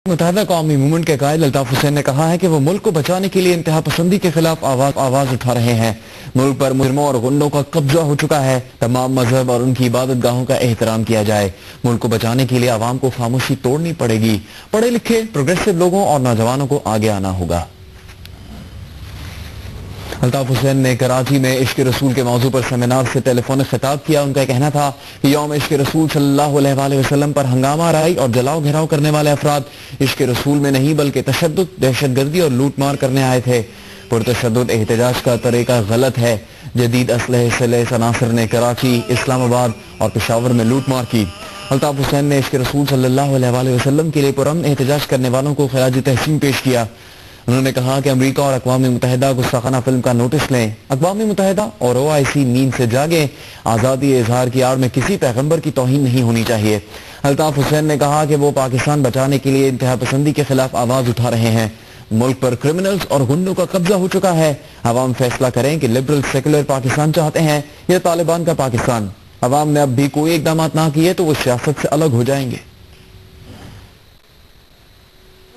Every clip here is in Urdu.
متحدہ قومی موومنٹ کے قائد الطاف حسین نے کہا ہے کہ وہ ملک کو بچانے کے لیے انتہا پسندی کے خلاف آواز اٹھا رہے ہیں۔ ملک پر مجرموں اور غنڈوں کا قبضہ ہو چکا ہے۔ تمام مذہب اور ان کی عبادت گاہوں کا احترام کیا جائے۔ ملک کو بچانے کے لیے عوام کو خاموشی توڑنی پڑے گی۔ پڑھے لکھے پروگریسو لوگوں اور نوجوانوں کو آگے آنا ہوگا۔ الطاف حسین نے کراچی میں عشق رسول کے موضوع پر سیمینار سے ٹیلی فونک خطاب کیا۔ ان کا کہنا تھا کہ یوم عشق رسول صلی اللہ علیہ وآلہ وسلم پر ہنگامہ آرائی اور جلاؤ گھیراؤ کرنے والے افراد عشق رسول میں نہیں بلکہ تشدد، دہشت گردی اور لوٹ مار کرنے آئے تھے۔ پرتشدد احتجاج کا طریقہ غلط ہے۔ جدید اسلحے سے لیس عناصر نے کراچی، اسلام آباد اور پشاور میں لوٹ مار کی۔ الطاف حسین نے عشق رسول صلی اللہ علیہ وآلہ وسلم کے لیے پرامن احتجاج کرنے والوں کو خراج تحسین پیش کیا۔ انہوں نے کہا کہ امریکہ اور اقوام متحدہ گستاخانہ فلم کا نوٹس لیں۔ اقوام متحدہ اور OIC نیند سے جاگیں۔ آزادی اظہار کی آڑ میں کسی پیغمبر کی توہین نہیں ہونی چاہیے۔ الطاف حسین نے کہا کہ وہ پاکستان بچانے کے لیے انتہا پسندی کے خلاف آواز اٹھا رہے ہیں۔ ملک پر کرمنلز اور غنڈوں کا قبضہ ہو چکا ہے۔ عوام فیصلہ کریں کہ لبرل سیکولر پاکستان چاہتے ہیں یا طالبان کا پاکستان۔ عوام نے اب بھی کوئی اقدامات نہ کیے تو وہ سیاست سے الگ ہو جائیں گے۔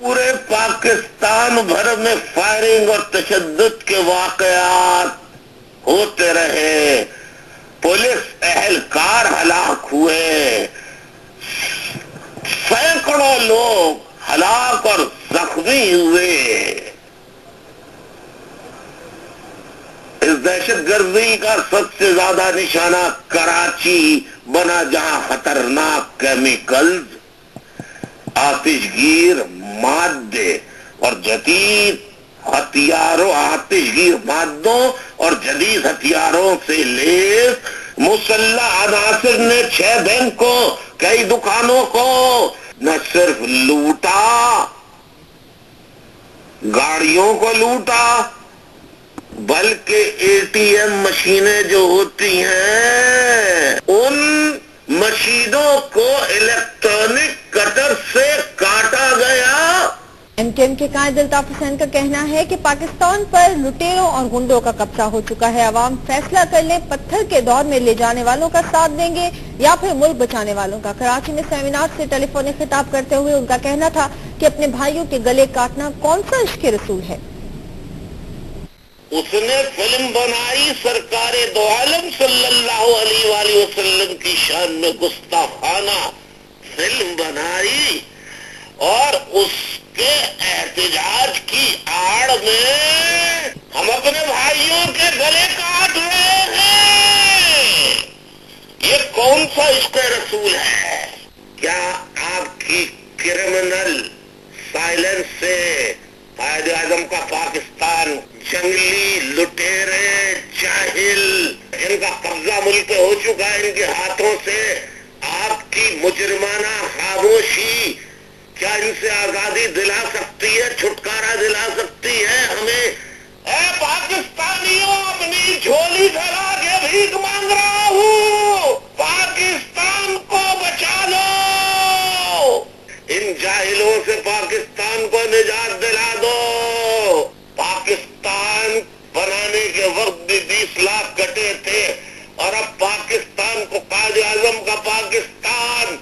پورے پاکستان بھر میں فائرنگ اور تشدد کے واقعات ہوتے رہے، پولیس اہلکار ہلاک ہوئے، سینکڑوں لوگ ہلاک اور زخمی ہوئے۔ اس دہشت گردی کا سب سے زیادہ نشانہ کراچی بنا، جہاں خطرناک کیمیکلز، آتش گیر مادے اور جدید ہتھیاروں، آتش گیر مادوں اور جدید ہتھیاروں سے لیس مسلح عناصر نے 6 بینکوں، کئی دکانوں کو نہ صرف لوٹا، گاڑیوں کو لوٹا، بلکہ ATM مشینیں جو ہوتی ہیں ان مشینوں کو الیکٹرانک کٹر سے کاٹا گیا۔ MKM کے قائد الطاف حسین کا کہنا ہے کہ پاکستان پر لٹیروں اور گنڈوں کا قبضہ ہو چکا ہے۔ عوام فیصلہ کر لیں پتھر کے دور میں لے جانے والوں کا ساتھ دیں گے یا پھر ملک بچانے والوں کا۔ کراچی میں سیمینار سے ٹیلی فونک خطاب کرتے ہوئے ان کا کہنا تھا کہ اپنے بھائیوں کے گلے کاٹنا کون سا عشق رسول ہے۔ اس نے فلم بنائی سرکار دو عالم صلی اللہ علیہ وآلہ وسلم کی شان میں گستاخانہ فلم بنائی، اور اس کے احتجاج کی آڑ میں ہم اپنے بھائیوں کے گلے کاٹ رہے ہیں۔ یہ کون سا عشق رسول ہے؟ کیا آپ کی کرمنل سائلنس سے قائد اعظم کا پاکستان، جنگلی لٹیرے، جاہل، ان کا قبضہ ملک پہ ہو چکا ہے ان کے ہاتھوں سے، آپ کی مجرمانہ خاموشی کیا ان سے آزادی دلا سکتی ہے، چھٹکارا دلا سکتی ہے ہمیں؟ اے پاکستانیوں، اپنی جھولی پھیلا کے بھیک مانگ رہا ہوں، پاکستان کو بچا لو، ان جاہلوں سے پاکستان کو نجات دلا دو۔ پاکستان بنانے کے وقت بھی 20 لاکھ کٹے تھے، اور اب پاکستان کو قائد اعظم کا Pakistan,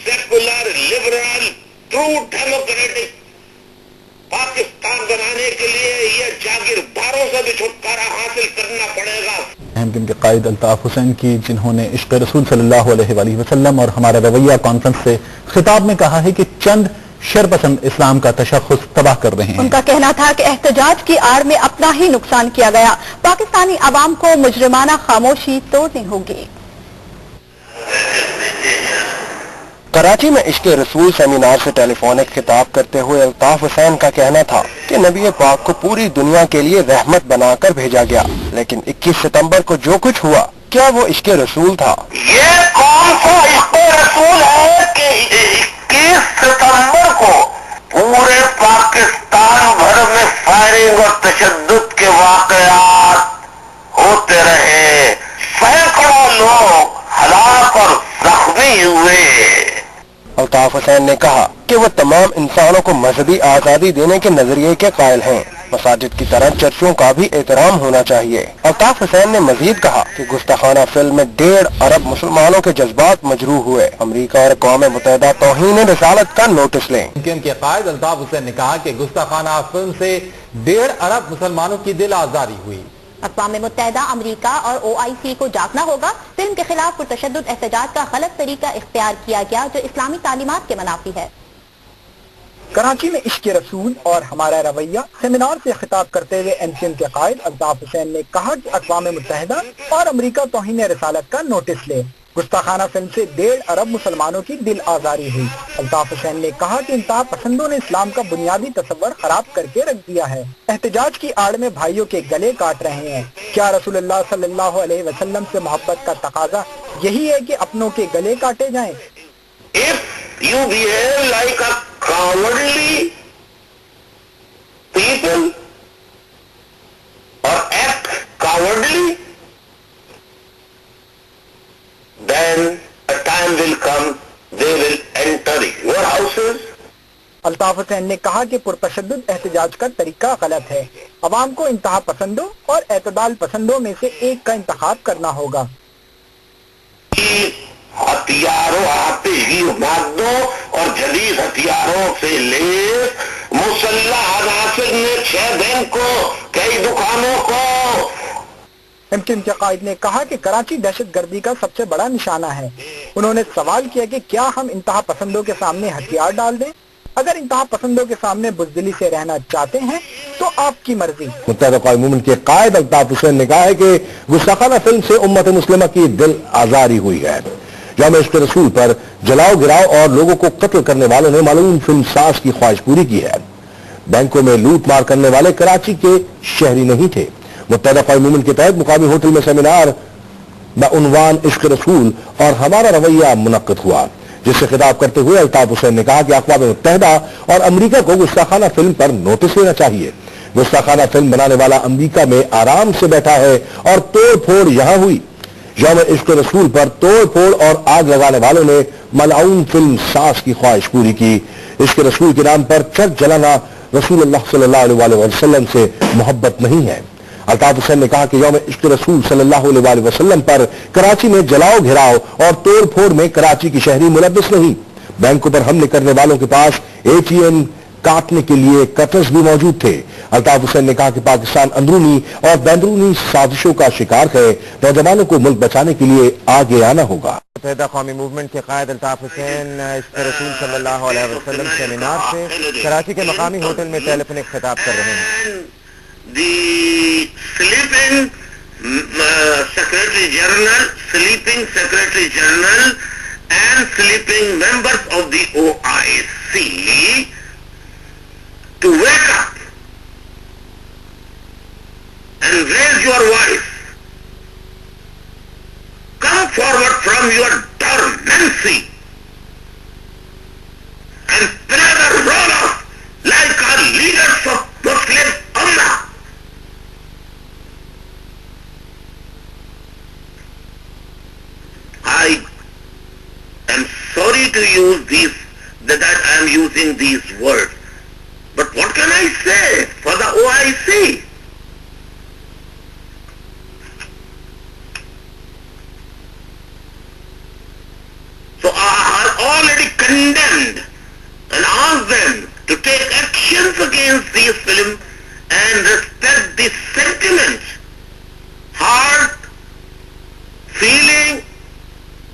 secular, liberal, true democratic Pakistan بنانے کے لیے یہ جاگیرداروں سے بھی چھٹکارا حاصل کرنا پڑے گا۔ MKM کے قائد الطاف حسین کی، جنہوں نے عشق رسول صلی اللہ علیہ وآلہ وسلم اور ہمارا رویہ کانفرنس سے خطاب میں کہا ہے کہ چند شرپسند اسلام کا تشخص تباہ کر رہے ہیں۔ ان کا کہنا تھا کہ احتجاج کی آڑ میں اپنا ہی نقصان کیا گیا، پاکستانی عوام کو مجرمانہ خاموشی توڑنی ہوگی۔ کراچی میں عشق رسول سیمینار سے ٹیلی فونک خطاب کرتے ہوئے الطاف حسین کا کہنا تھا کہ نبی پاک کو پوری دنیا کے لیے رحمت بنا کر بھیجا گیا، لیکن 21 ستمبر کو جو کچھ ہوا کیا وہ عشق رسول تھا؟ یہ کون سا عشق رسول ہے کہ 21 ستمبر کو پورے پاکستان بھر میں فائرنگ اور تشدد کے واقعات ہوتے رہے، سینکڑوں لوگ ہلاک اور زخمی ہوئے۔ الطاف حسین نے کہا کہ وہ تمام انسانوں کو مذہبی آزادی دینے کے نظریے کے قائل ہیں۔ مساجد کی طرح چرچوں کا بھی احترام ہونا چاہیے۔ الطاف حسین نے مزید کہا کہ گستاخانہ فلم میں 1.5 ارب مسلمانوں کے جذبات مجروح ہوئے، امریکہ اور اقوام متحدہ توہین رسالت کا نوٹس لیں۔ ان کے قائد الطاف حسین نے کہا کہ گستاخانہ فلم سے 1.5 ارب مسلمانوں کی دل آزاری ہوئی۔ اقوام متحدہ، امریکہ اور OIC کو جاگنا ہوگا۔ فلم کے خلاف پرتشدد احتجاج کا غلط طریقہ اختیار کیا گیا جو اسلامی تعلیمات کے منافی ہے۔ کراچی میں عشق رسول اور ہمارا رویہ سیمینار سے خطاب کرتے ہوئے MCM کے قائد الطاف حسین نے کہا کہ اقوام متحدہ اور امریکہ توہین رسالت کا نوٹس لے۔ گستاخانہ فلم سے 1.5 ارب مسلمانوں کی دل آزاری ہوئی۔ الطاف حسین نے کہا کہ انتہا پسندوں نے اسلام کا بنیادی تصور خراب کر کے رکھ دیا ہے، احتجاج کی آڑ میں بھائیوں کے گلے کاٹ رہے ہیں۔ کیا رسول اللہ صلی اللہ علیہ وسلم سے محبت کا تقاضا یہی ہے کہ اپنوں کے گلے کاٹے جائیں؟ If you behave like a cowardly people or act cowardly, then a time will come they will enter your houses. Altaf Hussain نے کہا کہ پرتشدد احتجاج کا طریقہ غلط ہے، عوام کو انتہا پسندوں اور اعتدال پسندوں میں سے ایک کا انتخاب کرنا ہوگا۔ ہتھیاروں، آتشی مادوں اور جدید ہتھیاروں سے لیس مسلح عناصر نے 6 بینکوں، کئی دکانوں کو۔ MCM کے قائد نے کہا کہ کراچی دہشت گردی کا سب سے بڑا نشانہ ہے۔ انہوں نے سوال کیا کہ کیا ہم انتہا پسندوں کے سامنے ہتھیار ڈال دیں؟ اگر انتہا پسندوں کے سامنے بزدلی سے رہنا چاہتے ہیں تو آپ کی مرضی۔ متحدہ اقوام مومنٹ کے قائد الطاف حسین نے کہا ہے کہ گستاخانہ فلم سے امت مسلمہ کی دل آزاری ہوئی ہے۔ یوم عشق رسول پر جلاؤ گراؤ اور لوگوں کو قتل کرنے والوں نے معلوم فلم ساز کی خواہش پوری کی ہے۔ بینکوں میں لوٹ مار کرنے والے کراچی کے شہری نہیں تھے۔ متحدہ اقوام مومنٹ کے تحت مقامی ہوٹل میں سیمینار بعنوان عشق رسول اور ہمارا رویہ منعقد ہوا، جس سے خطاب کرتے ہوئے الطاف حسین نے کہا کہ اقوام متحدہ اور امریکہ کو گستاخانہ فلم پر نوٹس لینا چاہیے۔ گستاخانہ فلم بنانے والا امریکہ میں آرام سے بیٹھا ہے اور توڑ پھوڑ یہاں ہوئی۔ یوم عشق رسول پر توڑ پھوڑ اور آگ لگانے والوں نے ملعون فلم ساز کی خواہش پوری کی۔ عشق رسول کے نام پر چرچ جلانا رسول اللہ صلی اللہ علیہ وسلم سے محبت نہیں ہے۔ الطاف حسین نے کہا کہ یوم عشق رسول صلی اللہ علیہ وسلم پر کراچی میں جلاؤ گھراؤ اور توڑ پھوڑ میں کراچی کی شہری ملبس نہیں۔ بینکوں پر حملے کرنے والوں کے پاس ATM کاٹنے کے لیے کٹرز بھی موجود تھے۔ الطاف حسین نے کہا کہ پاکستان اندرونی اور بیرونی سازشوں کا شکار ہے، نوجوانوں کو ملک بچانے کے لیے آگے آنا ہوگا۔ متحدہ قومی موومنٹ کے قائد الطاف حسین عشق رسول صلی اللہ علیہ وسلم سیمینار سے کراچی کے مقامی ہوٹل میں ٹیلیفونک خطاب کر رہے ہیں۔ The sleeping sleeping Secretary General and sleeping members of the OIC to wake up and raise your voice. Come forward from your dormancy and play the role of like our leaders of Muslim Ummah. I am sorry to use that I am using these words, but what can I say for the OIC? So I have already condemned and asked them to take actions against these films and respect the sentiments, heart, feeling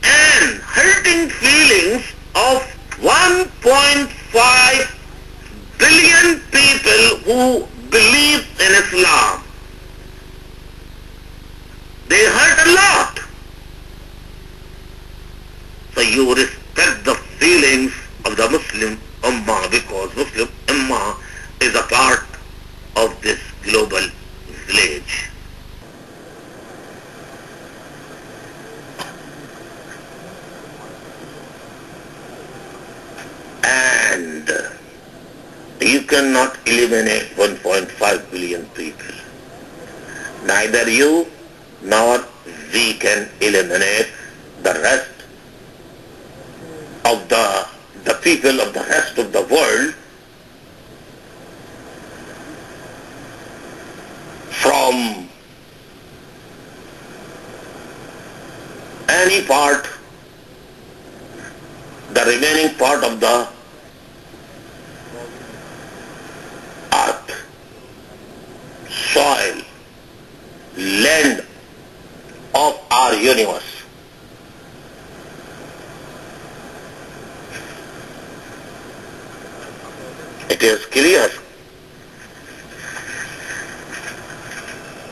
and hurting feelings of 1.5 billion people who believe in Islam. They hurt a lot. So you respect the feelings of the Muslim Ummah, because Muslim Ummah is a part of this global village. And you cannot eliminate 1.5 billion people. Neither you nor we can eliminate the rest of the people of the rest of the world body part, the remaining part of the earth, soil, land of our universe. It is clear.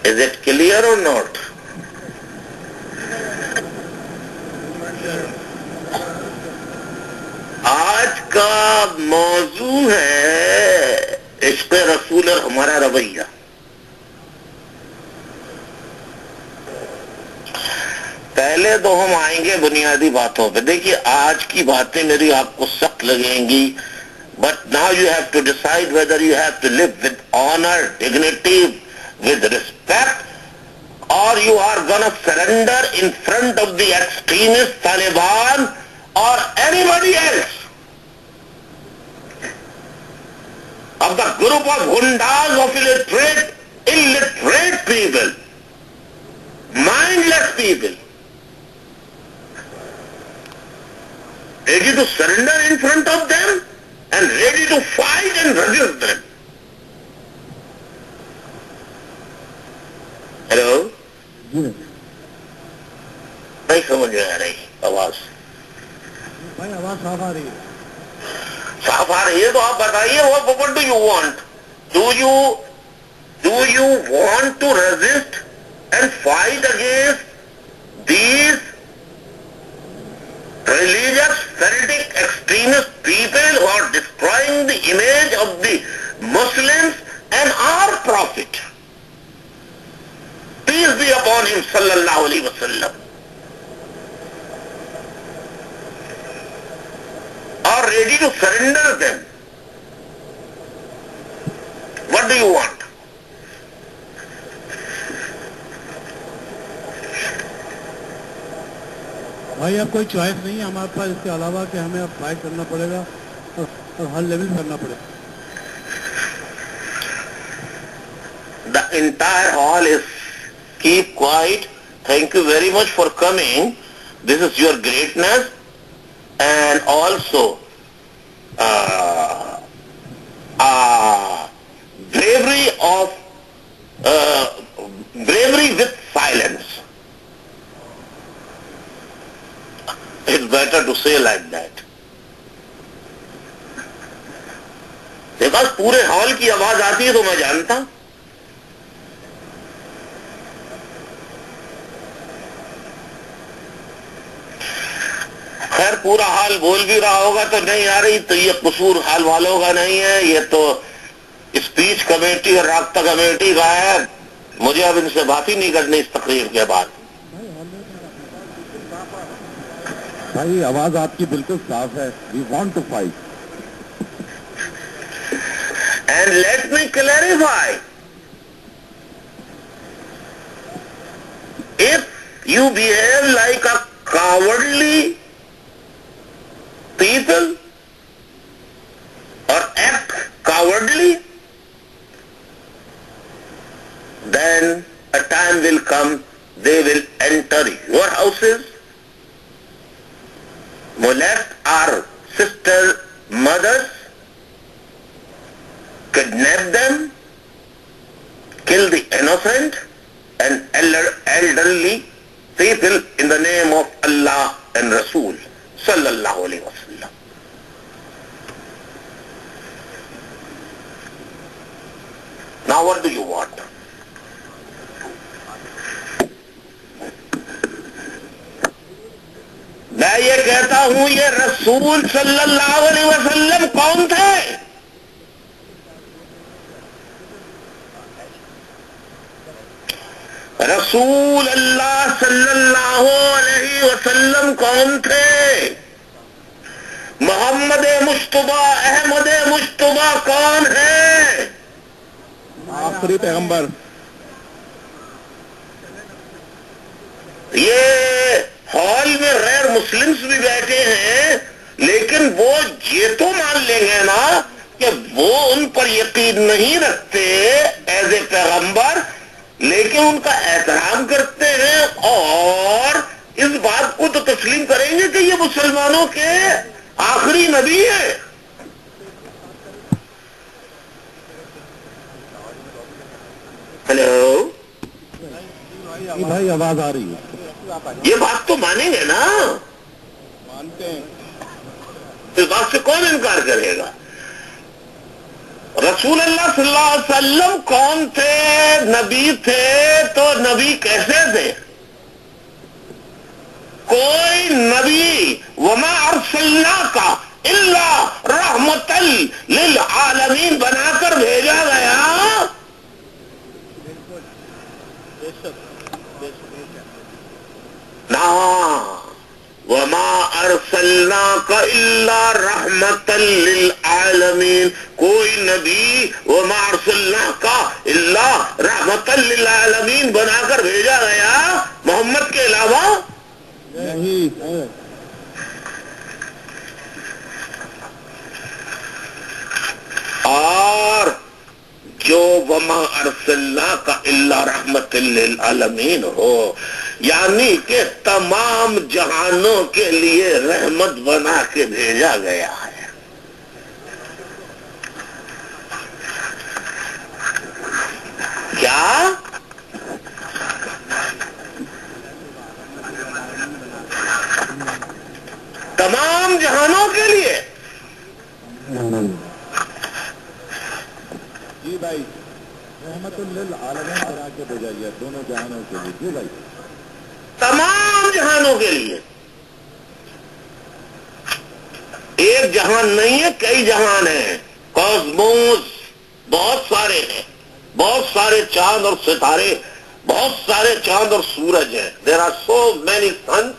Is it clear or not? آج کا موضوع ہے عشق رسول اور ہمارا رویہ. پہلے تو ہم آئیں گے بنیادی باتوں پہ. دیکھیے آج کی باتیں میری آپ کو سخت لگیں گی, but now you have to decide whether you have to live with honor, dignity, with respect, or you are gonna surrender in front of the extremist Taliban or anybody else, of the group of gundas of illiterate people, mindless people, ready to surrender in front of them and ready to fight and resist them. Hello? نہیں سمجھ میں آ رہی آواز. بھائی آواز صاف آ رہی ہے. صاف آ رہی ہے تو آپ بتائیے, what do you want? Do you want to resist and fight against these religious, fanatic, extremist people who are destroying the image of the Muslims and our Prophet, peace be upon him, sallallahu alaihi wasallam, are ready to surrender them? What do you want? بھائی اب کوئی چوائس نہیں ہے ہمارے پاس اس کے علاوہ کہ ہمیں اب فائٹ کرنا پڑے گا اور ہر لیول کرنا پڑے گا. The entire hall is keep quiet. Thank you very much for coming. This is your greatness and also bravery with silence. It's better to say like that. دیکھا پورے ہال کی آواز آتی ہے تو میں جانتا. خیر پورا حال بول بھی رہا ہوگا تو نہیں آ رہی تو یہ قصور حال والوں کا نہیں ہے, یہ تو اسپیچ کمیٹی اور رابطہ کمیٹی کا ہے. مجھے اب ان سے بات ہی نہیں کرنی اس تقریر کے بعد. بھائی آواز آپ کی بالکل صاف ہے. We want to fight. And let me clarify, if you behave like a cowardly people or act cowardly, then a time will come they will enter your houses, molest our sister mothers, kidnap them, kill the innocent and elderly people in the name of Allah and Rasul sallallahu alaihi wasallam. Now what do you want? میں یہ کہتا ہوں یہ رسول صلی اللہ علیہ وسلم کون تھے؟ رسول اللہ صلی اللہ علیہ وسلم کون تھے؟ محمد مجتبی احمد مجتبی کون ہے؟ آخری پیغمبر. یہ ہال میں غیر مسلمز بھی بیٹھے ہیں لیکن وہ یہ تو مان لیں گے نا کہ وہ ان پر یقین نہیں رکھتے ایز اے پیغمبر, لیکن ان کا احترام کرتے ہیں اور اس بات کو تو تسلیم کریں گے کہ یہ مسلمانوں کے آخری نبی ہیں. ہیلو بھائی آواز آ رہی ہے. یہ بات تو مانیں گے نا؟ مانتے ہیں. اس بات سے کون انکار کرے گا؟ رسول اللہ صلی اللہ علیہ وسلم کون تھے؟ نبی تھے. تو نبی کیسے تھے؟ کوئی نبی وما ارسلناک الا رحمتا للعالمین بنا کر بھیجا گیا. وما ارسلناک الا رحمتا للعالمین. کوئی نبی وما ارسلناک الا رحمتا للعالمین بنا کر بھیجا گیا محمد کے علاوہ نہیں. اور جو وما ارسلناک الا رحمتا للعالمین ہو، یعنی کہ تمام جہانوں کے لیے رحمت بنا کے بھیجا گیا ہے. کیا تمام جہانوں کے لیے؟ جی بھائی، رحمت للعالمین بنا کے بھیجا گیا دونوں جہانوں کے لیے. جی بھائی، تمام جہانوں کے لیے. ایک جہان نہیں ہے، کئی جہان ہیں. کاسموس بہت سارے ہیں، بہت سارے چاند اور ستارے، بہت سارے چاند اور سورج ہیں. There are so many suns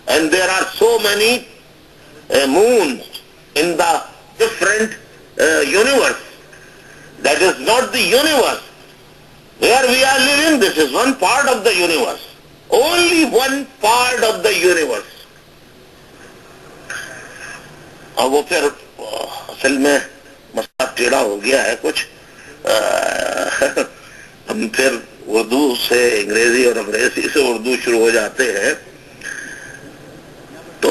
and there are so many moons in the different universe. That is not the universe where we are living. This is one part of the universe. Only one part of the universe. اب وہ پھر اصل میں مسئلہ ٹیڑھا ہو گیا ہے کچھ. ہم پھر اردو سے انگریزی اور انگریزی سے اردو شروع ہو جاتے ہیں. تو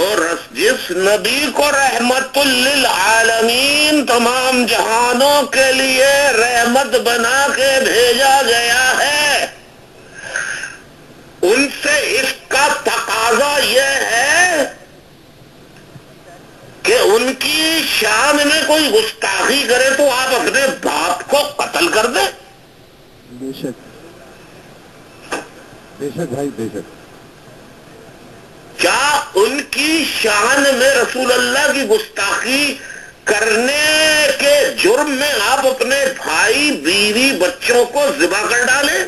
جس نبی کو رحمت للعالمین تمام جہانوں کے لیے رحمت بنا کے بھیجا گیا ہے، ان سے اس کا تقاضا یہ ہے کہ ان کی شان میں کوئی گستاخی کرے تو آپ اپنے باپ کو قتل کر دیں. بے شک بے شک بھائی، بے شک. کیا ان کی شان میں رسول اللہ کی گستاخی کرنے کے جرم میں آپ اپنے بھائی بیوی بچوں کو ذبح کر ڈالیں؟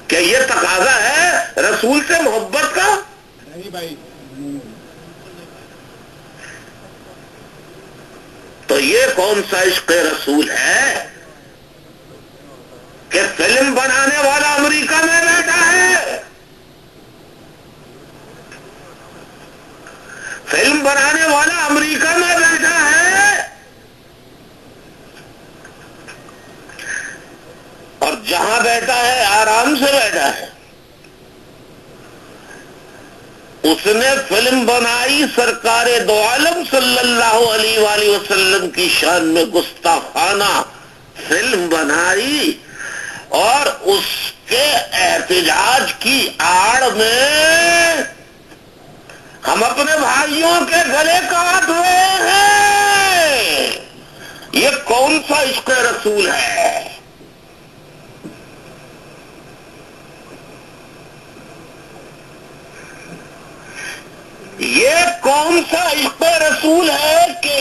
کیا یہ تقاضا ہے رسول سے محبت کا؟ نہیں بھائی. تو یہ کون سا عشق رسول ہے کہ فلم بنانے والا امریکہ میں بیٹھا ہے، فلم بنانے والا امریکہ میں بیٹھا ہے، اور جہاں بیٹھا ہے آرام سے بیٹھا ہے. اس نے فلم بنائی، سرکار دو عالم صلی اللہ علیہ وآلہ وسلم کی شان میں گستاخانہ فلم بنائی، اور اس کے احتجاج کی آڑ میں ہم اپنے بھائیوں کے گلے کاٹ رہے ہیں. یہ کون سا عشق رسول ہے؟ یہ کون سا عشق رسول ہے کہ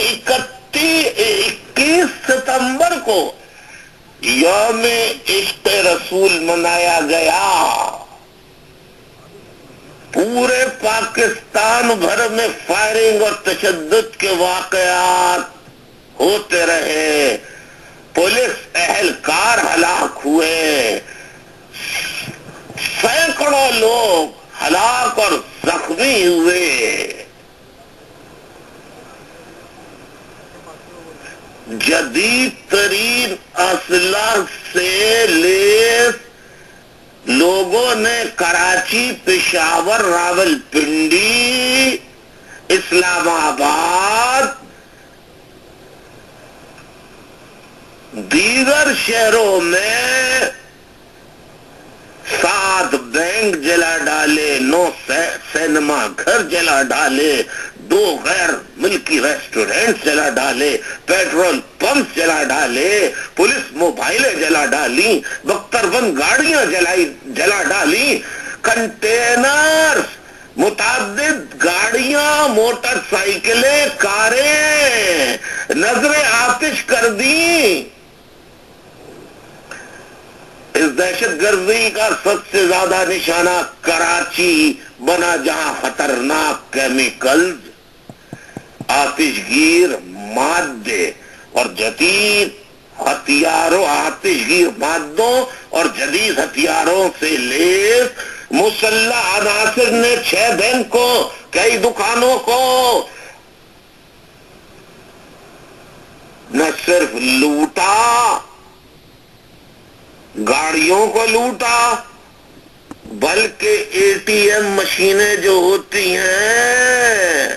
21 ستمبر کو یوم عشق رسول منایا گیا؟ پورے پاکستان بھر میں فائرنگ اور تشدد کے واقعات ہوتے رہے، پولیس اہلکار ہلاک ہوئے، سینکڑوں لوگ ہلاک اور زخمی ہوئے. جدید ترین اسلحہ سے لیس لوگوں نے کراچی، پشاور، راولپنڈی، اسلام آباد، دیگر شہروں میں 7 بینک جلا ڈالے، 9 سینما گھر جلا ڈالے، 2 غیر ملکی ریسٹورینٹ جلا ڈالے، پیٹرول پمپ جلا ڈالے، پولیس موبائلیں جلا ڈالی، بختربند گاڑیاں جلا ڈالی، کنٹینر، متعدد گاڑیاں، موٹر سائیکلیں، کاریں نظر آتش کر دی۔ اس دہشت گردی کا سب سے زیادہ نشانہ کراچی بنا، جہاں خطرناک کیمیکلز، آتش گیر مادے اور جدید آتش گیر مادوں اور جدید ہتھیاروں سے لیس مسلح عناصر نے 6 بینکوں، کئی دکانوں کو نہ صرف لوٹا، گاڑیوں کو لوٹا، بلکہ ATM مشینیں جو ہوتی ہیں،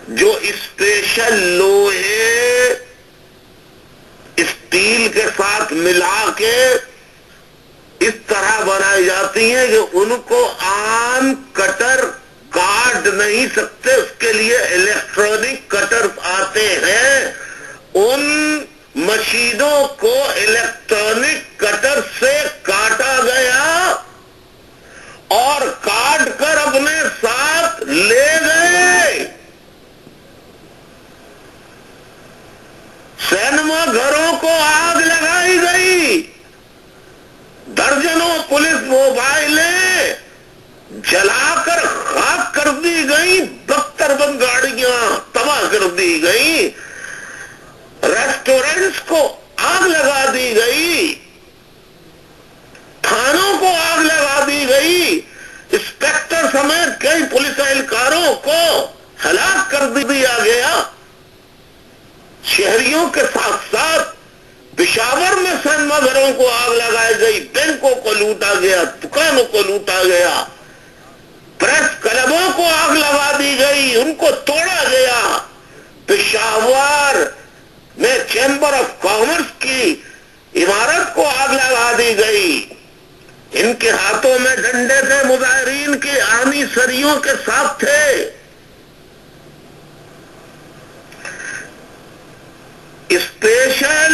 جو اسپیشل لوہے اسٹیل کے ساتھ ملا کے اس طرح بنائی جاتی ہیں کہ ان کو عام کٹر کاٹ نہیں سکتے، اس کے لیے الیکٹرانک کٹر آتے ہیں، ان مشینوں کو الیکٹرانک کٹر سے کاٹا گیا اور کاٹ کر اپنے ساتھ لے گئے۔ سینما گھروں کو آگ لگائی گئی، درجنوں پولیس موبائلیں جلا کر خاک کر دی گئی، بختربند گاڑیاں تباہ کر دی گئی، ریسٹورینٹس کو آگ لگا دی گئی، تھانوں کو آگ لگا دی گئی، انسپیکٹر سمیت کئی پولیس اہلکاروں کو ہلاک کر دیا گیا۔ شہریوں کے ساتھ ساتھ پشاور میں سینما گھروں کو آگ لگائی گئی، بینکوں کو لوٹا گیا، دکانوں کو لوٹا گیا، پریس کلبوں کو آگ لگا دی گئی، ان کو توڑا گیا۔ پشاور میں چیمبر آف کامرس کی عمارت کو آگ لگا دی گئی، ان کے ہاتھوں میں ڈنڈے تھے، مظاہرین کے آرمی سریوں کے ساتھ تھے۔ اسپیشل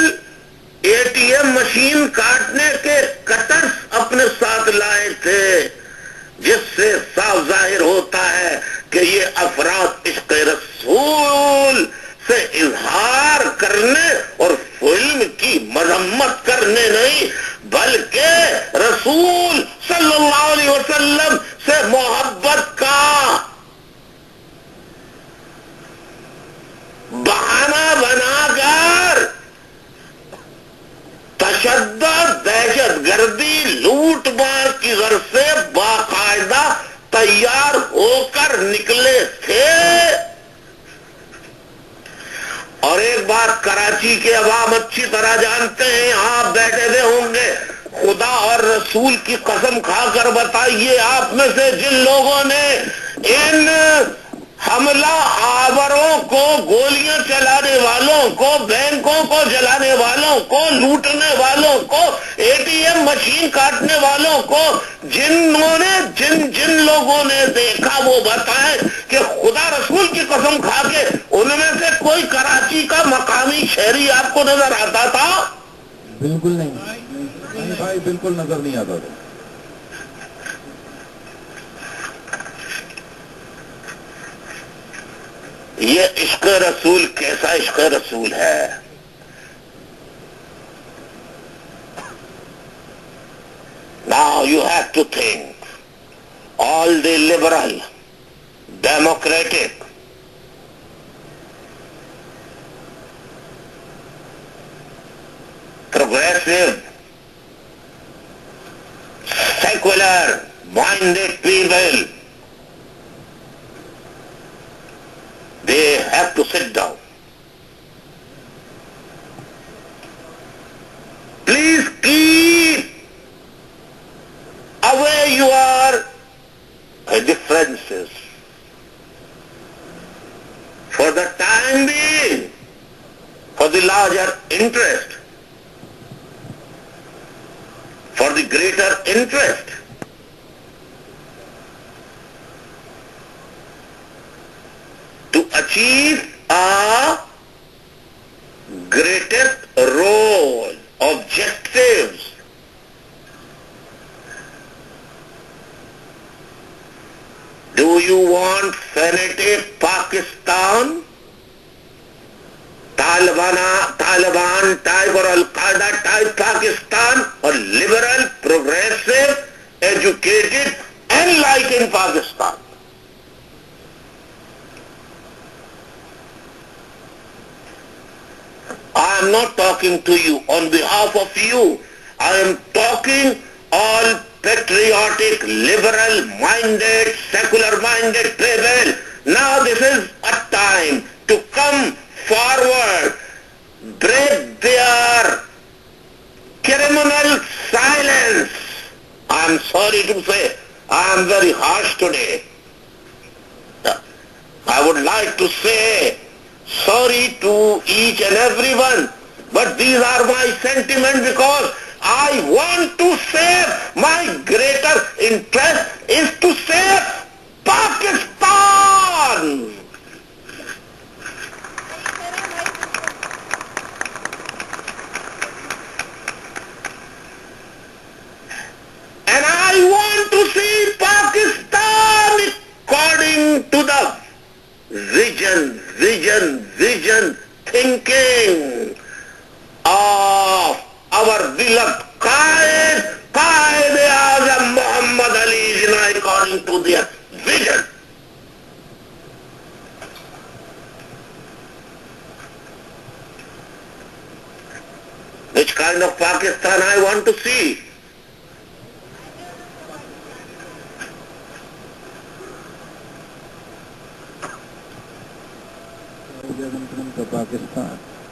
ATM مشین کاٹنے کے کٹرز اپنے ساتھ لائے تھے، جس سے صاف ظاہر ہوتا ہے کہ یہ افراد عشق رسول سے اظہار کرنے اور فلم کی مذمت کرنے نہیں، بلکہ رسول صلی اللہ علیہ وسلم سے محبت کا بہانہ بنا کر تشدد، دہشت گردی، لوٹ مار کی غرض سے باقاعدہ تیار ہو کر نکلے تھے۔ اور ایک بات کراچی کے عوام اچھی طرح جانتے ہیں، آپ بیٹھے ہوئے ہوں گے، خدا اور رسول کی قسم کھا کر بتائیے، آپ میں سے جن لوگوں نے ان حملہ آوروں کو، گولیاں چلانے والوں کو، بینکوں کو جلانے والوں کو، لوٹنے والوں کو، ATM مشین کاٹنے والوں کو، جن لوگوں نے دیکھا وہ بتائیں کہ خدا رسول کی قسم کھا کے ان میں سے کوئی کراچی کا مقامی شہری آپ کو نظر آتا تھا؟ بالکل نہیں بھائی، بالکل نظر نہیں آتا تھا۔ یہ عشق رسول کیسا عشق رسول ہے؟ Now you have to think, all the liberal, democratic, progressive, secular minded people, they have to sit down. Please keep the larger interest, for the greater interest. To achieve a greatest role, objectives. Do you want fanatic Pakistan, Taliban type or Al-Qaeda type Pakistan, or liberal, progressive, educated, enlightened Pakistan? I am not talking to you on behalf of you. I am talking all patriotic, liberal-minded, secular-minded people. Now this is a time to come forward, break their criminal silence. I am sorry to say, I am very harsh today. I would like to say sorry to each and everyone, but these are my sentiments because I want to save, my greater interest is to save Pakistan. And I want to see Pakistan according to the vision thinking of our beloved Qaid-e-Azam Muhammad Ali Jinnah, according to their vision. Which kind of Pakistan I want to see?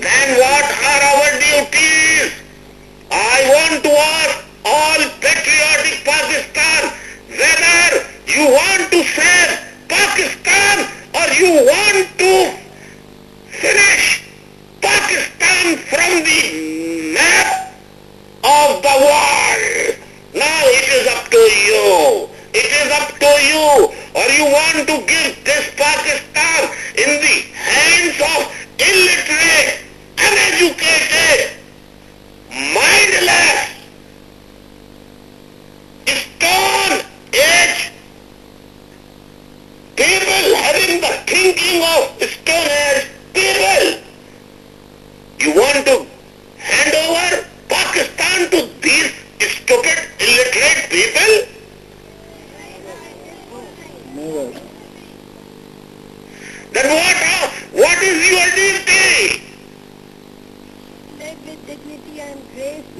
Then what are our duties? I want to ask all patriotic Pakistan whether you want to save Pakistan or you want to finish Pakistan from the map of the world. Now it is up to you. It is up to you. Or you want to give this Pakistan in the hands of illiterate, uneducated, mindless, stone age people having the thinking of stone age people. You want to hand over Pakistan to these stupid, illiterate people? Then what is your duty? live with dignity and grace,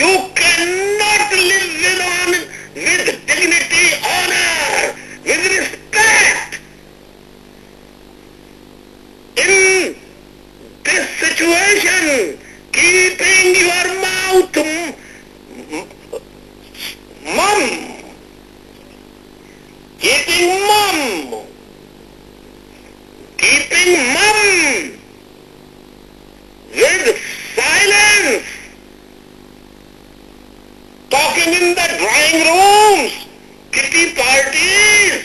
You cannot live with dignity, honor, with respect in this situation, keeping your mouth mum, keeping mum with silence, talking in the drawing rooms, kitty parties.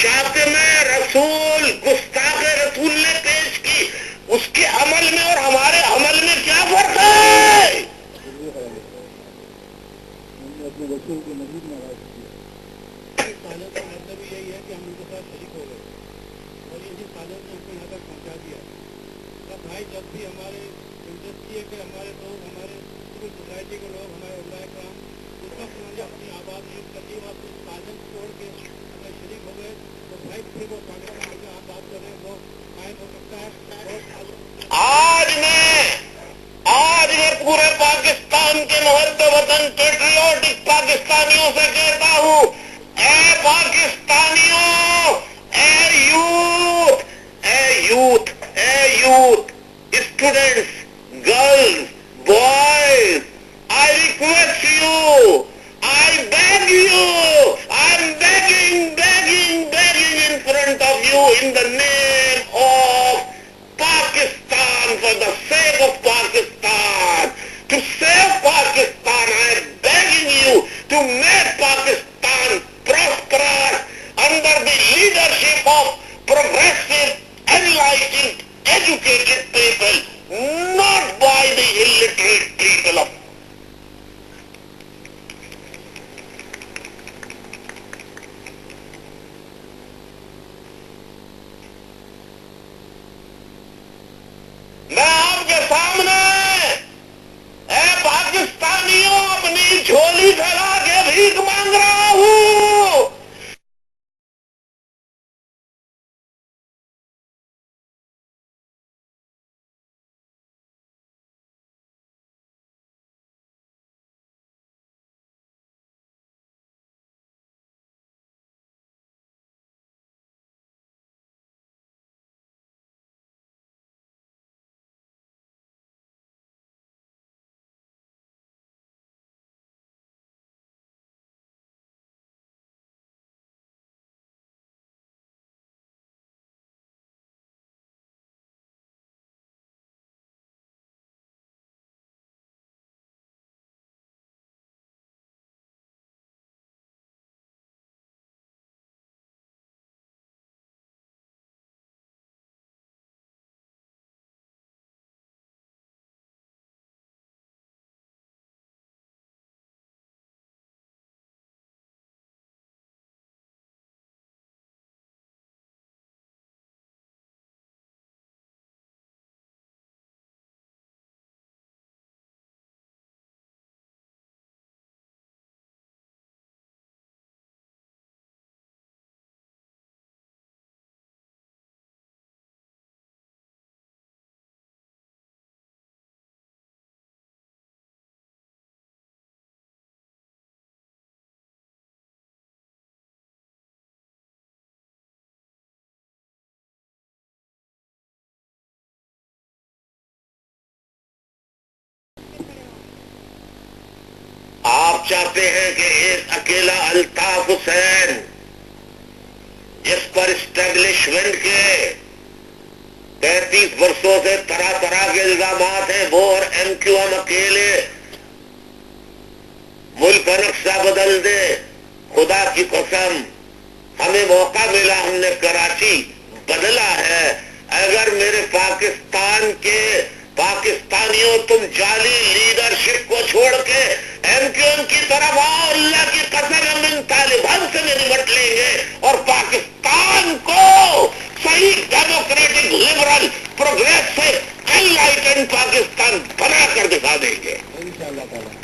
شاتم رسول گستاخ رسول نے پیش کی، اس کے عمل میں اور ہمارے عمل میں کیا فرق ہے؟ اپنے بچوں کو مزید ناراض کیا۔ سالوں کا مطلب یہی ہے کہ ہم ان کے ساتھ شریک ہو گئے اور اسی سالوں نے ہم کو یہاں تک پہنچا دیا۔ اب بھائی جب بھی ہمارے دلچسپی ہے کہ ہمارے لوگ، ہمارے سول سوسائٹی کے لوگ، ہمارے علماء کرام اس وقت انہوں نے اپنی آباد نیت کر دی، آپ اس سالوں چھوڑ کے اپنے شریک ہو گئے تو بھائی پھر وہ پاکستان میں آپ بات کر رہے ہیں وہ قائم ہو سکتا ہے۔ آج میں پورے پاکستان کے محب وطن پیٹریوٹک پاکستانیوں سے کہتا ہوں، اے پاکستانیوں، اے یوتھ، اے یوتھ، اے youth, students, girls, boys, I request you, I beg you, I am begging in front of you in the name of Pakistan, for the sake of Pakistan, to save Pakistan. I am begging you to make Pakistan prosperous under the leadership of progressive, enlightened, educated people, not by the illiterate people of میں آپ کے سامنے اے پاکستانیوں اپنی جھولی پھیلا کے بھیک مانگ رہا ہوں۔ آپ چاہتے ہیں کہ ایک اکیلا الطاف حسین جس پر اسٹیبلشمنٹ کے 35 برسوں سے طرح طرح کے الزامات ہیں، وہ اور ایم کیو ایم اکیلے ملک کا نقشہ بدل دے؟ خدا کی قسم ہمیں موقع ملا، ہم نے کراچی بدلا ہے۔ اگر میرے پاکستان کے پاکستانیوں تم جعلی لیڈرشپ کو چھوڑ کے ایم کیو ایم کی طرف آؤ، اللہ کی قسم ہم ان طالبان سے بھی نمٹ لیں گے اور پاکستان کو صحیح democratic liberal progressive enlightened Pakistan بنا کر دکھا دیں گے انشاءاللہ تعالی۔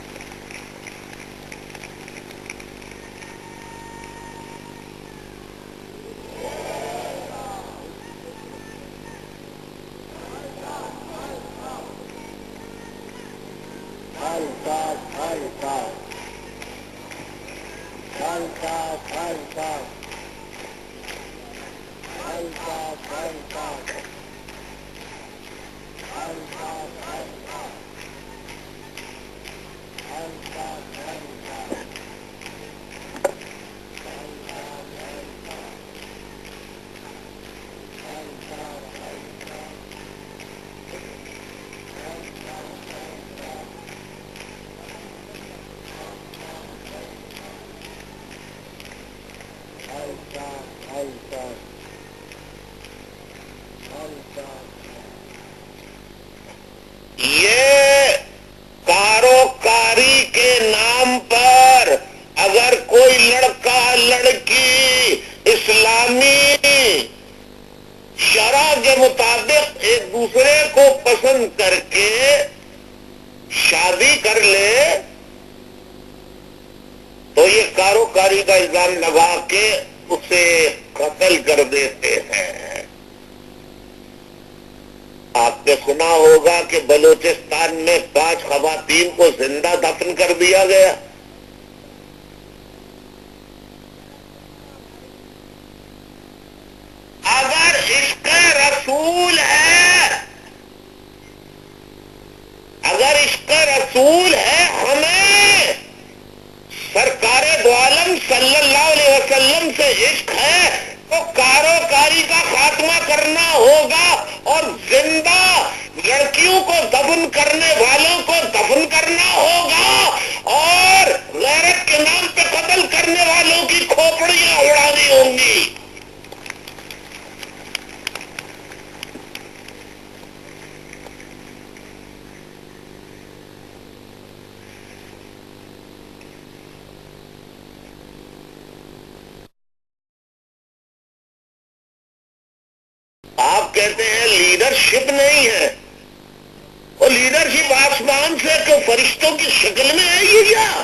یہ کاروکاری کے نام پر اگر کوئی لڑکا لڑکی اسلامی شرع کے مطابق ایک دوسرے کو پسند کر کے شادی کر لے تو یہ کاروکاری کا الزام لگا کے اسے قتل کر دیتے ہیں. آپ نے سنا ہوگا کہ بلوچستان میں 5 خواتین کو زندہ دفن کر دیا گیا. اگر عشق رسول ہے، اگر عشق رسول ہے، ہمیں سرکار دو عالم صلی اللہ علیہ وسلم سے عشق ہے تو کاروکاری کا خاتمہ کرنا ہوگا اور زندہ لڑکیوں کو دفن کرنے والوں کو دفن کرنا ہوگا اور غیرت کے نام پہ قتل کرنے والوں کی کھوپڑیاں اڑانی ہوں گی. آپ کہتے ہیں لیڈرشپ نہیں ہے، وہ لیڈرشپ آسمان سے کہ فرشتوں کی شکل میں ہے یہ کیا؟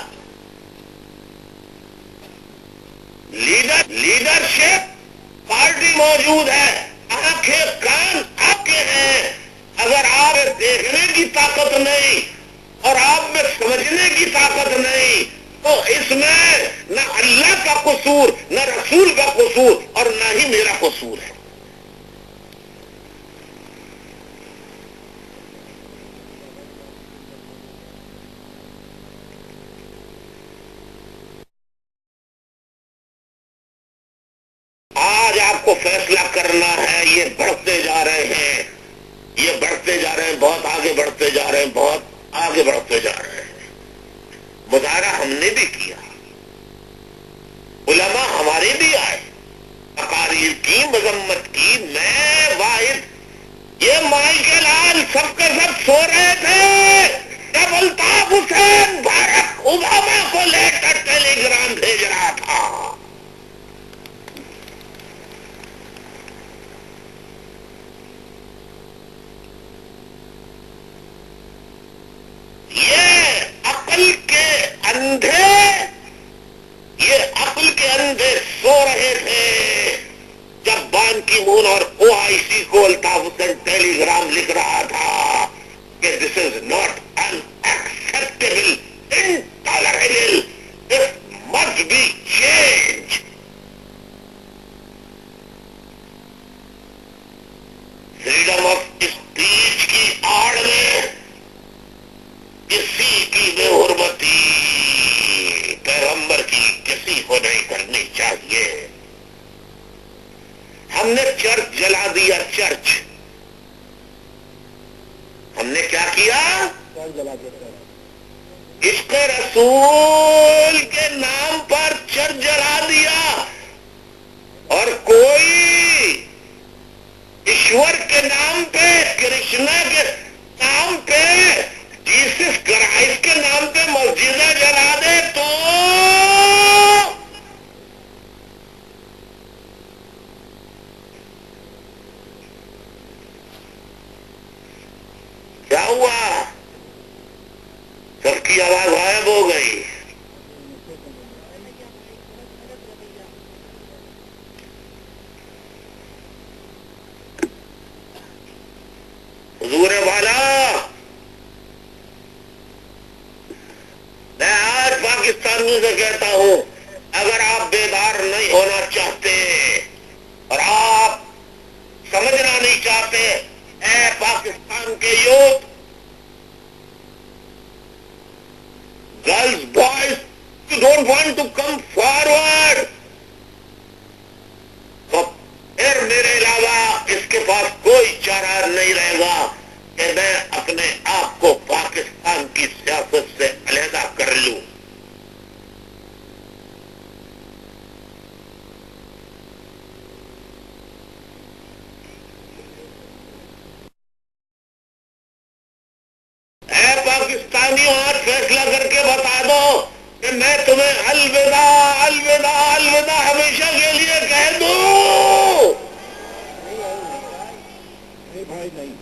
لیڈرشپ پارٹی موجود ہے، آنکھیں کان آپ کے ہیں. اگر آپ دیکھنے کی طاقت نہیں اور آپ میں سمجھنے کی طاقت نہیں تو اس میں نہ اللہ کا قصور، نہ رسول کا قصور اور نہ ہی میرا قصور ہے. آج آپ کو فیصلہ کرنا ہے. یہ بڑھتے جا رہے ہیں، یہ بڑھتے جا رہے ہیں، بہت آگے بڑھتے جا رہے ہیں، بہت آگے بڑھتے جا رہے ہیں. مظاہرہ ہم نے بھی کیا، علماء ہمارے بھی آئے، تقاریر کی، مذمت کی. میں واحد، یہ مائیکل آل سب کے سب سو رہے تھے جب الطاف حسین بارک اوباما کو لے کر ٹیلی گرام بھیج رہا تھا. یہ عقل کے اندھے سو رہے تھے جب بان کی مون اور OIC کو الطاف حسین ٹیلی گرام لکھ رہا تھا کہ this is not unacceptable, intolerable, this must be change. Freedom of speech کی آڑ میں کسی کی بے حرمتی پیغمبر کی کسی کو نہیں کرنی چاہیے. ہم نے چرچ جلا دیا. چرچ ہم نے کیا کیا؟ عشق رسول کے نام پر چرچ جلا دیا. اور کوئی ایشور کے نام پہ، کرشنا کے نام پہ، جیسس کرائسٹ کے نام پہ مسجدیں جلا دے تو کیا ہوا؟ سب کی آواز غائب ہو گئی. حضور والا، میں آج پاکستانیوں سے کہتا ہوں، اگر آپ بیدار نہیں ہونا چاہتے اور آپ سمجھنا نہیں چاہتے، اے پاکستان کے youth, girls, boys, you don't want to come forward, تو پھر میرے علاوہ اس کے پاس کوئی چارہ نہیں رہے گا کہ میں اپنے آپ کو پاکستان کی سیاست سے علیحدہ کر لوں. الوداع الوداع الوداع ہمیشہ کے لیے کہہ دو. نہیں بھائی نہیں.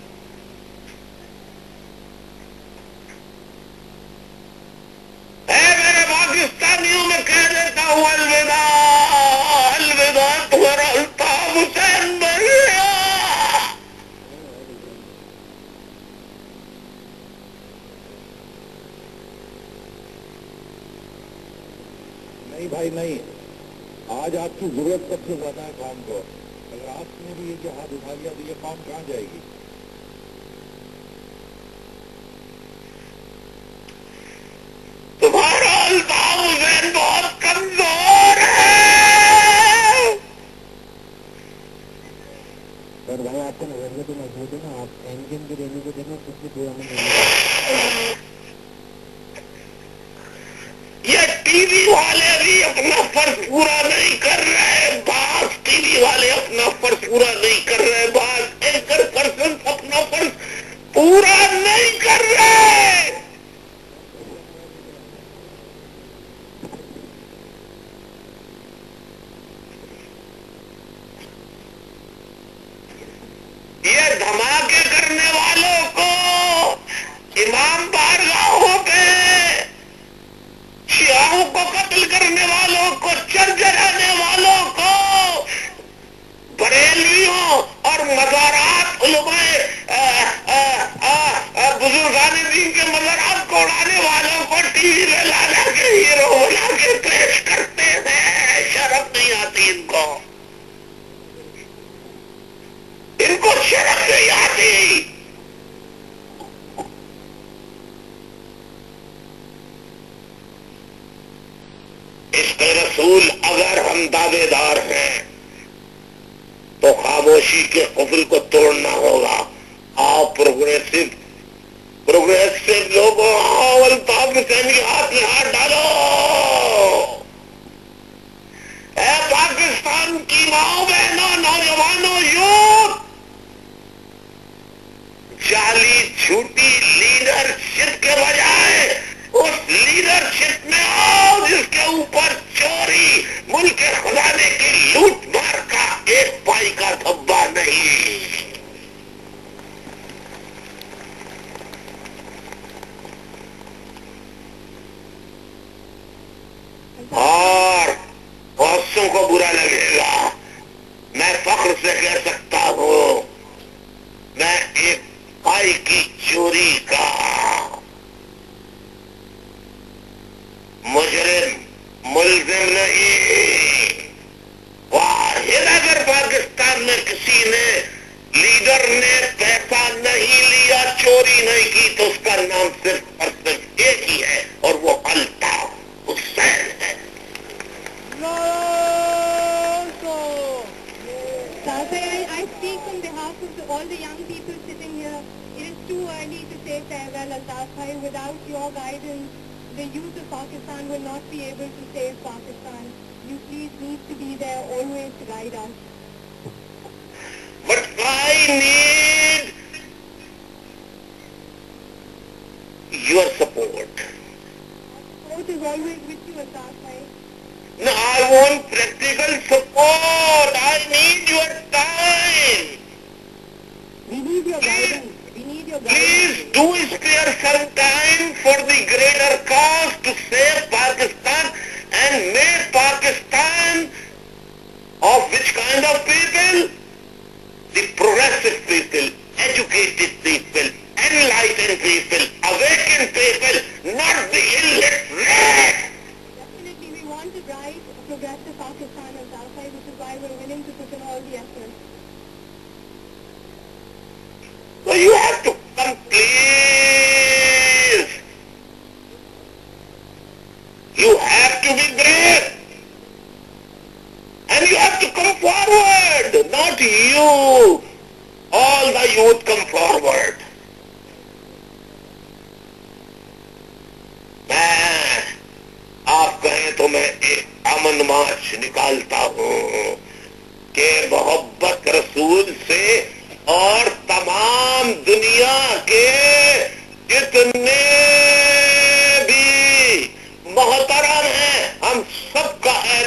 میرے پاکستانیوں میں کہہ دیتا ہوں الوداع الوداع. تمہارا الطاف حسین بن گیا. نہیں بھائی نہیں. آج آپ کی ضرورت سب سے زیادہ ہے قوم کو. اگر آپ نے بھی یہ جو ہاتھ اٹھا لیا تو یہ قوم کہاں جائے گی؟ تمہارا الطاف حسین بہت کمزور ہے. سر بھائی آپ کو نظریہ تو مضبوط ہے نا. آپ اینجن کے دینے کو دینا کچھ بھی پورا نہیں. یہ ٹی وی والے بھی اپنا فرض پورا نہیں کر رہے. بعض ٹی وی والے اپنا فرض پورا نہیں کر رہے. بعض اینکر پرسن اپنا فرض پورا نہیں کر رہے. یہ دھماکے کرنے والوں کو, امام بارگاہوں پہ شیعوں کو قتل کرنے والوں کو, چرچرانے والوں کو, بریلویوں اور مزارات علماء بزرگان دین کے مزارات کو اڑانے والوں کو ٹی وی میں لا لا کے ہیرو بنا کے پیش کرتے ہیں. شرم نہیں آتی ان کو. ان کو شرم نہیں آتی. عشق رسول اگر ہم دعوے دار ہیں تو خاموشی کے قفل کو توڑنا ہوگا. آپ پروگریسو لوگوں, آؤ الطاف حسین کے ہاتھ میں ہاتھ ڈالو. اے پاکستان کی ماؤں بہنوں, نوجوانوں, یوتھ, جعلی جھوٹی لیڈرشپ کے بجائے اس لیڈرشپ میں آؤ جس کے اوپر چوری, ملک خزانے کی لوٹ مار کا ایک پائی کا دھبا نہیں. اور غصوں کو برا لگے گا. میں فخر سے کہہ سکتا ہوں میں ایک پائی کی چوری کا مجرم ملزم نہیں. واحد اگر پاکستان میں کسی نے لیڈر نے پیسہ نہیں لیا, چوری نہیں کی, تو اس کا نام صرف اور صرف ایک ہی ہے, اور وہ الطاف حسین ہے. I speak on behalf of all the young people sitting here. It is too early to say farewell, Altaf Bhai. Without your guidance, the youth of Pakistan will not be able to save Pakistan. You please need to be there always to guide us. But I need your support. Support is always with you, Altaf Bhai. No, I want practical support. I need your time. We need your guidance. We need your guidance. Please do spare some time for the greater cause to save Pakistan and make Pakistan of which kind of people? The progressive people, educated people, enlightened people, awakened people, not the illiterate. Definitely, we want to drive a progressive Pakistan, Altaf Bhai, which is why we're willing to put in all the effort. So you have to come, please. You have to be brave. And you have to come forward, not you. All the youth come forward. میں آپ کہیں تو میں ایک امن مارچ نکالتا ہوں کہ محبت رسول سے اور تمام دنیا کے جتنے بھی محترم ہیں ہم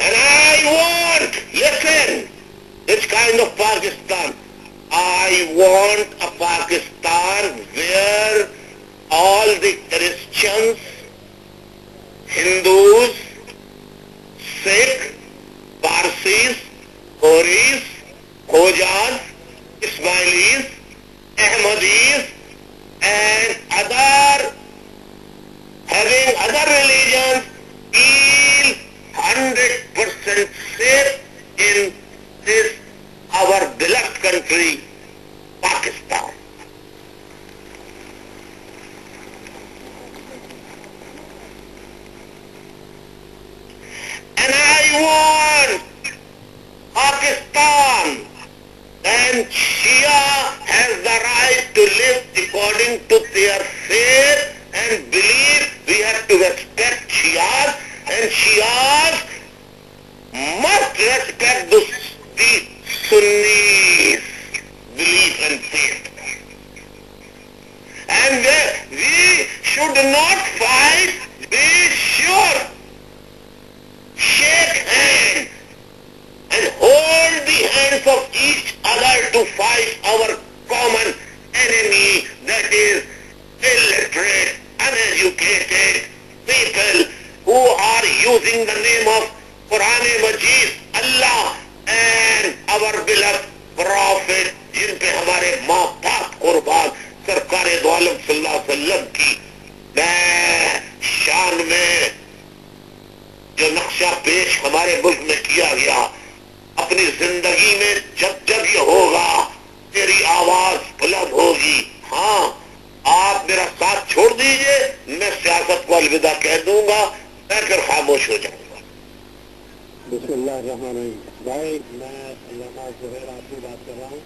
And I want, listen, this kind of Pakistan. I want a Pakistan where all the Christians, Hindus, Sikh, Parsis, Horis, Khojas, Ismailis, Ahmadis, and having other religions feel 100% safe in this our beloved country, Pakistan. And I want Pakistan, and Shia has the right to live according to their faith and belief. We have to respect Shias, and Shias must respect the Sunnis' belief and faith. And we should not fight, we should shake hands and hold the hands of each other to fight our common enemy, that is illiterate, uneducated people who are using the name of Quran Majid, Allah and our beloved Prophet, جن پہ ہمارے ماں باپ قربان سرکار دو عالم صلی اللہ علیہ وسلم کی شان میں جو نقشہ پیش ہمارے ملک میں کیا گیا، اپنی زندگی میں جب جب یہ ہوگا تیری آواز بلند ہوگی. ہاں آپ میرا ساتھ چھوڑ دیجئے، میں سیاست کو الوداع کہہ دوں گا، میں پھر خاموش ہو جاؤں گا. بسم اللہ الرحمن الرحیم. بھائی میں علامہ زہیر آپ سے بات کر رہا ہوں،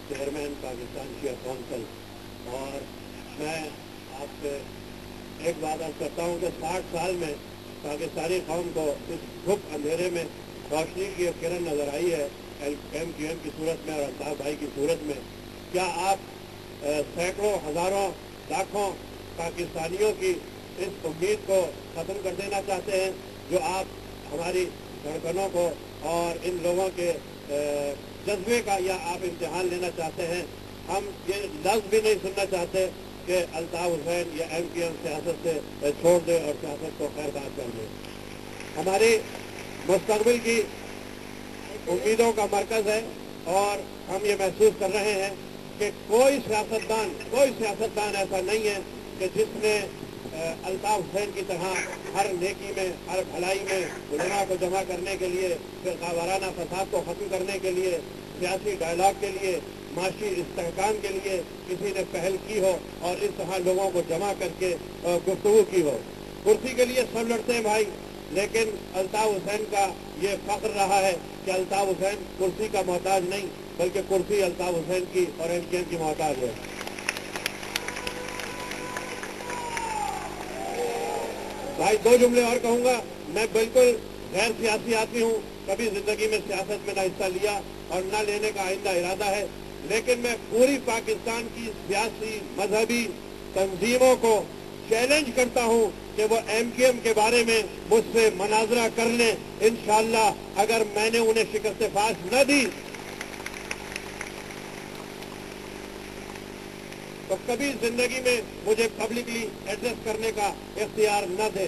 چیئرمین پاکستان شیعہ کونسل، اور میں آپ سے ایک بات عرض کرتا ہوں کہ 60 سال میں پاکستانی قوم کو اس گھپ اندھیرے میں روشنی کی ایک کرن نظر آئی ہے ایم کیو ایم کی صورت میں اور الطاف بھائی کی صورت میں. کیا آپ سینکڑوں ہزاروں لاکھوں پاکستانیوں کی اس امید کو ختم کر دینا چاہتے ہیں جو آپ ہماری دھڑکنوں کو اور ان لوگوں کے جذبے کا یا آپ امتحان لینا چاہتے ہیں؟ ہم یہ لفظ بھی نہیں سننا چاہتے کہ الطاف حسین یا ایم کیو ایم سیاست سے چھوڑ دے اور سیاست کو خیرباد کر دے. ہماری مستقبل کی امیدوں کا مرکز ہے اور ہم یہ محسوس کر رہے ہیں کہ کوئی سیاستدان ایسا نہیں ہے کہ جس نے الطاف حسین کی طرح ہر نیکی میں، ہر بھلائی میں علماء کو جمع کرنے کے لیے، فرقہ وارانہ فساد کو ختم کرنے کے لیے، سیاسی ڈائلاگ کے لیے، معاشی استحکام کے لیے کسی نے پہل کی ہو اور اس طرح لوگوں کو جمع کر کے گفتگو کی ہو. کرسی کے لیے سب لڑتے ہیں بھائی، لیکن الطاف حسین کا یہ فخر رہا ہے کہ الطاف حسین کرسی کا محتاج نہیں بلکہ کرسی الطاف حسین کی اور ایم کیو ایم کی محتاج ہے. بھائی دو جملے اور کہوں گا. میں بالکل غیر سیاسی آدمی ہوں، کبھی زندگی میں سیاست میں نہ حصہ لیا اور نہ لینے کا آئندہ ارادہ ہے، لیکن میں پوری پاکستان کی سیاسی مذہبی تنظیموں کو چیلنج کرتا ہوں کہ وہ ایم کیو ایم کے بارے میں مجھ سے مناظرہ کر لیں. انشاءاللہ اگر میں نے انہیں شکست فاش نہ دی تو کبھی زندگی میں مجھے پبلکلی ایڈریس کرنے کا اختیار نہ دے.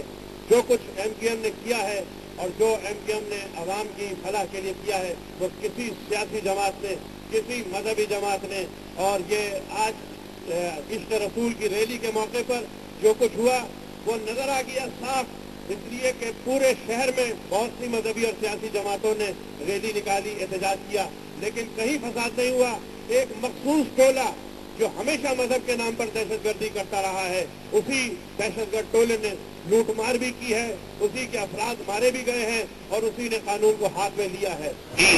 جو کچھ ایم کیو ایم نے کیا ہے اور جو ایم کیو ایم نے عوام کی فلاح کے لیے کیا ہے وہ کسی سیاسی جماعت نے، کسی مذہبی جماعت نے، اور یہ آج عشق رسول کی ریلی کے موقع پر جو کچھ ہوا وہ نظر آ گیا صاف، اس لیے کہ پورے شہر میں بہت سی مذہبی اور سیاسی جماعتوں نے ریلی نکالی، احتجاج کیا، لیکن کہیں فساد نہیں ہوا. ایک مخصوص ٹولہ جو ہمیشہ مذہب کے نام پر دہشت گردی کرتا رہا ہے، اسی دہشت گرد ٹولے نے لوٹ مار بھی کی ہے، اسی کے افراد مارے بھی گئے ہیں اور اسی نے قانون کو ہاتھ میں لیا ہے.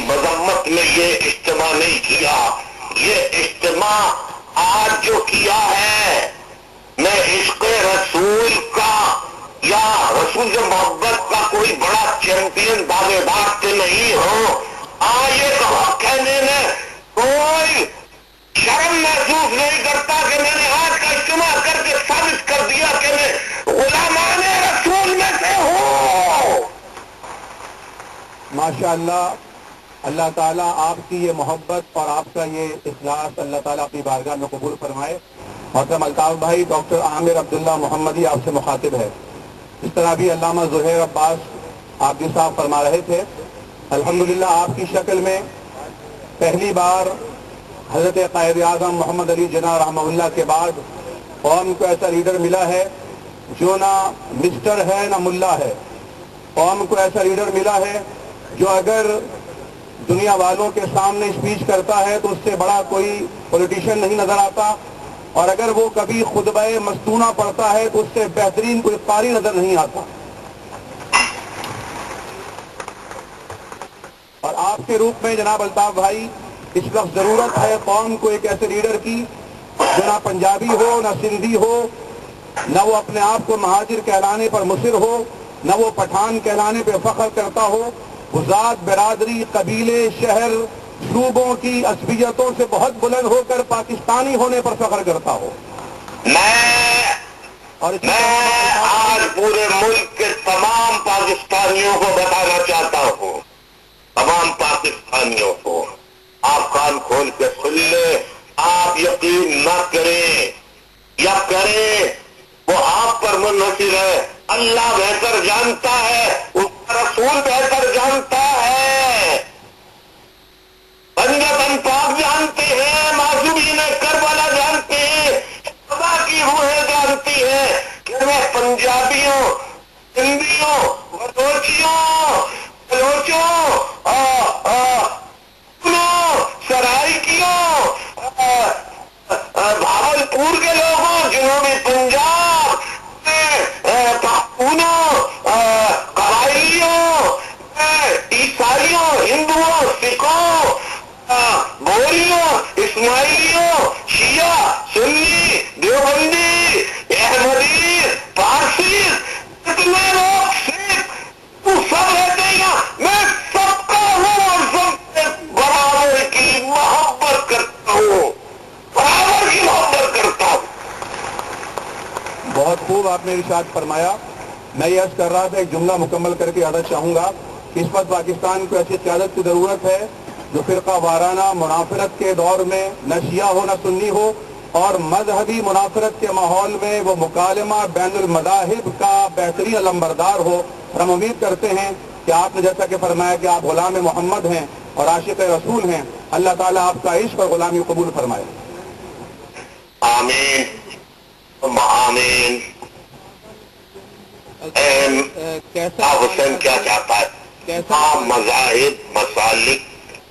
مذمت میں یہ اجتماع نہیں کیا، یہ اجتماع آج جو کیا ہے میں عشق رسول کا یا رسول سے محبت کا کوئی بڑا چیمپئن دعوے دار تو نہیں ہوں. یہ کہو کہنے میں کوئی شرم محسوس نہیں کرتا کہ میں نے آج کا اجتماع کر کے ثابت کر دیا کہ میں غلامان رسول میں سے ہوں. ماشاءاللہ، اللہ تعالیٰ آپ کی یہ محبت اور آپ کا یہ اخلاص اللہ تعالیٰ اپنی بارگاہ میں قبول فرمائے. محترم الطاف بھائی، ڈاکٹر عامر عبداللہ محمدی آپ سے مخاطب ہے. اس طرح بھی علامہ زہیر عباس آپ بھی صاحب فرما رہے تھے. الحمدللہ آپ کی شکل میں پہلی بار حضرت قائد اعظم محمد علی جناح رحمہ اللہ کے بعد قوم کو ایسا لیڈر ملا ہے جو نہ مسٹر ہے نہ ملا ہے. قوم کو ایسا لیڈر ملا ہے جو اگر دنیا والوں کے سامنے اسپیچ کرتا ہے تو اس سے بڑا کوئی پولیٹیشین نہیں نظر آتا، اور اگر وہ کبھی خطبہ مستونہ پڑھتا ہے تو اس سے بہترین کوئی قاری نظر نہیں آتا. اور آپ کے روپ میں جناب الطاف بھائی اس وقت ضرورت ہے قوم کو ایک ایسے لیڈر کی جو نہ پنجابی ہو نہ سندھی ہو، نہ وہ اپنے آپ کو مہاجر کہلانے پر مصر ہو، نہ وہ پٹھان کہلانے پہ فخر کرتا ہو. وہ ذات، برادری، قبیلے، شہر، صوبوں کی عصبیتوں سے بہت بلند ہو کر پاکستانی ہونے پر فخر کرتا ہو. میں آج پورے ملک کے تمام پاکستانیوں کو بتانا چاہتا ہوں، تمام پاکستانیوں کو، آپ کان کھول کے سن لیں. آپ یقین نہ کریں یا کریں وہ آپ پر منحصر ہے. اللہ بہتر جانتا ہے، اس کا رسول بہتر جانتا ہے، پنجتن پاک جانتے ہیں، معصومین کربلا جانتے ہیں، خدا کی روحیں جانتی ہیں کہ میں پنجابیوں، ہندیوں، بلوچوں، سرائکیوں، بھاولپور کے لوگوں، جنوبی پنجاب، قبائلیوں، عیسائیوں، ہندوؤں، سکھوں، گوریوں، اسماعیلیوں، شیعہ، سنی، دیوبندی، احمدی، پارسی، کتنے لوگ سکھ سب رہتے ہیں. میں سب کا ہوں اور سب سے برابر کی محبت کرتا ہوں، برابر کی محبت کرتا ہوں. بہت خوب آپ نے ارشاد فرمایا. میں یہ عرض کر رہا تھا، ایک جملہ مکمل کر کے عرض چاہوں گا کہ اس وقت پاکستان کو ایسی قیادت کی ضرورت ہے جو فرقہ وارانہ منافرت کے دور میں نہ شیعہ ہو نہ سنی ہو، اور مذہبی منافرت کے ماحول میں وہ مکالمہ بین المذاہب کا بہترین علمبردار ہو. ہم امید کرتے ہیں کہ آپ نے جیسا کہ فرمایا کہ آپ غلام محمد ہیں اور عاشق رسول ہیں، اللہ تعالیٰ آپ کا عشق اور غلامی قبول فرمائے. آمین آمین. حسین کیا چاہتا ہے؟ مذاہب، مسالک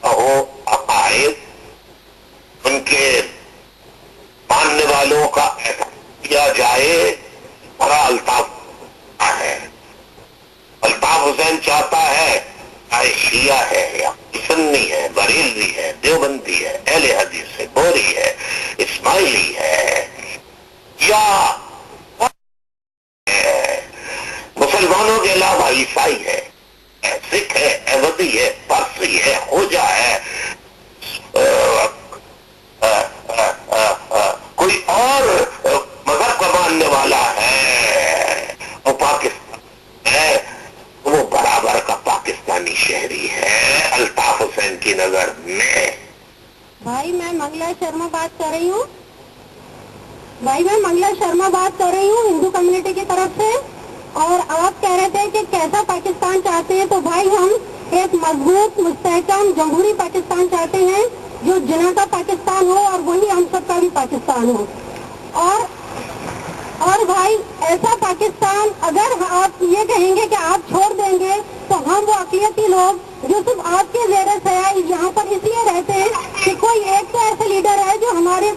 ہو، عقائد، ان کے ماننے والوں کا احترام کیا جائے. بڑا الطاف ہے. الطاف حسین چاہتا ہے چاہے شیعہ ہے یا سنی ہے، بریلوی ہے، دیوبندی ہے، اہل حدیث ہے، گوری ہے، اسماعیلی ہے یا مسلمانوں کے علاوہ عیسائی ہے، سکھ ہے، احمدی ہے، پارسی ہے، خوجہ ہے، کوئی اور مذہب کا ماننے والا ہے، وہ پاکستان ہے، وہ برابر کا پاکستانی شہری ہے الطاف حسین کی نظر میں. بھائی میں منگلا شرما بات کر رہی ہوں. ہندو کمیونٹی کی طرف سے. اور آپ کہہ رہے تھے کہ کیسا پاکستان چاہتے ہیں، تو بھائی ہم ایک مضبوط، مستحکم، جمہوری پاکستان چاہتے ہیں جو جناح کا پاکستان ہو اور وہی ہم سب کا بھی پاکستان ہو. اور بھائی ایسا پاکستان اگر آپ یہ کہیں گے کہ آپ چھوڑ دیں گے تو ہم وہ اقلیتی لوگ جو صرف آپ کے زیر سایہ یہاں پر اس لیے رہتے ہیں کہ کوئی ایک تو ایسا لیڈر ہے جو ہمارے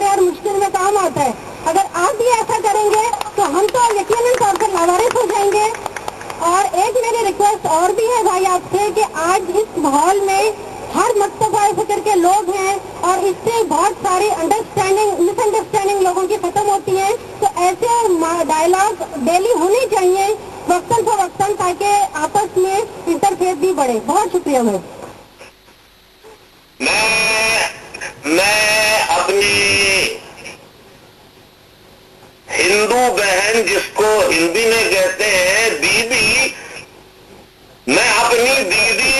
ہر مشکل میں کام آتا ہے. اگر آپ بھی ایسا کریں گے تو ہم تو یقیناً طور پر لاوارث ہو جائیں گے. اور ایک میری ریکویسٹ اور بھی ہے بھائی آپ سے کہ آج اس ماحول میں ہر مکتبہ فکر کے لوگ ہیں اور اس سے بہت ساری مس انڈرسٹینڈنگ لوگوں کی ختم ہوتی ہے. تو ایسے ڈائلاگ ڈیلی ہونے چاہیے وقتاً فوقتاً تاکہ آپس میں انٹرفیس بھی بڑھے. بہت شکریہ. میں اپنی ہندو بہن جس کو ہندی میں کہتے ہیں دیدی، میں اپنی دیدی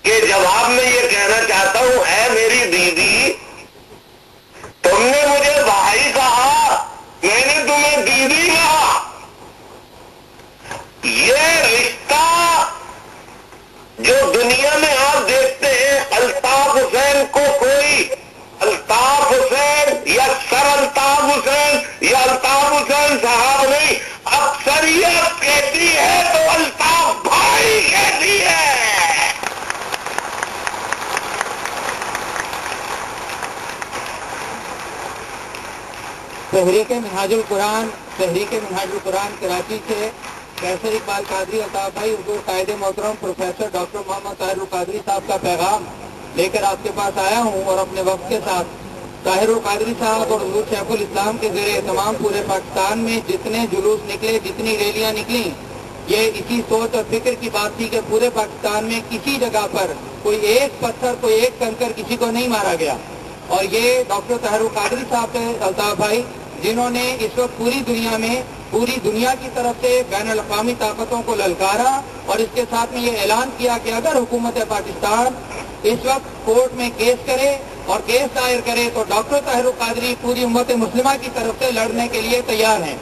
کے جواب میں یہ کہنا چاہتا ہوں، اے میری دیدی، تم نے مجھے بھائی کہا، میں نے تمہیں دیدی کہا. یہ رشتہ جو دنیا میں آپ دیکھتے ہیں، الطاف حسین کو کوئی الطاف حسین یا سر الطاف حسین یا الطاف حسین صاحب نہیں، اکثریت کہتی ہے تو الطاف بھائی کہتی ہے. تحریک منہاج القرآن کراچی سے کیسر اقبال قادری الطاف بھائی، حضور قائد محترم پروفیسر ڈاکٹر محمد طاہر القادری صاحب کا پیغام لے کر آپ کے پاس آیا ہوں، اور اپنے وقت کے ساتھ طاہر القادری صاحب اور حضور شیخ الاسلام کے زیر تمام پورے پاکستان میں جتنے جلوس نکلے، جتنی ریلیاں نکلیں، یہ اسی سوچ اور فکر کی بات تھی کہ پورے پاکستان میں کسی جگہ پر کوئی ایک پتھر، کوئی ایک کنکر کسی کو نہیں مارا گیا. اور یہ ڈاکٹر طاہر القادری صاحب تھے الطاف بھائی، جنہوں نے اس وقت پوری دنیا میں، پوری دنیا کی طرف سے بین الاقوامی طاقتوں کو للکارا، اور اس کے ساتھ میں یہ اعلان کیا کہ اگر حکومت پاکستان اس وقت کورٹ میں کیس کرے اور کیس دائر کرے تو ڈاکٹر طاہر القادری پوری امت مسلمہ کی طرف سے لڑنے کے لیے تیار ہیں.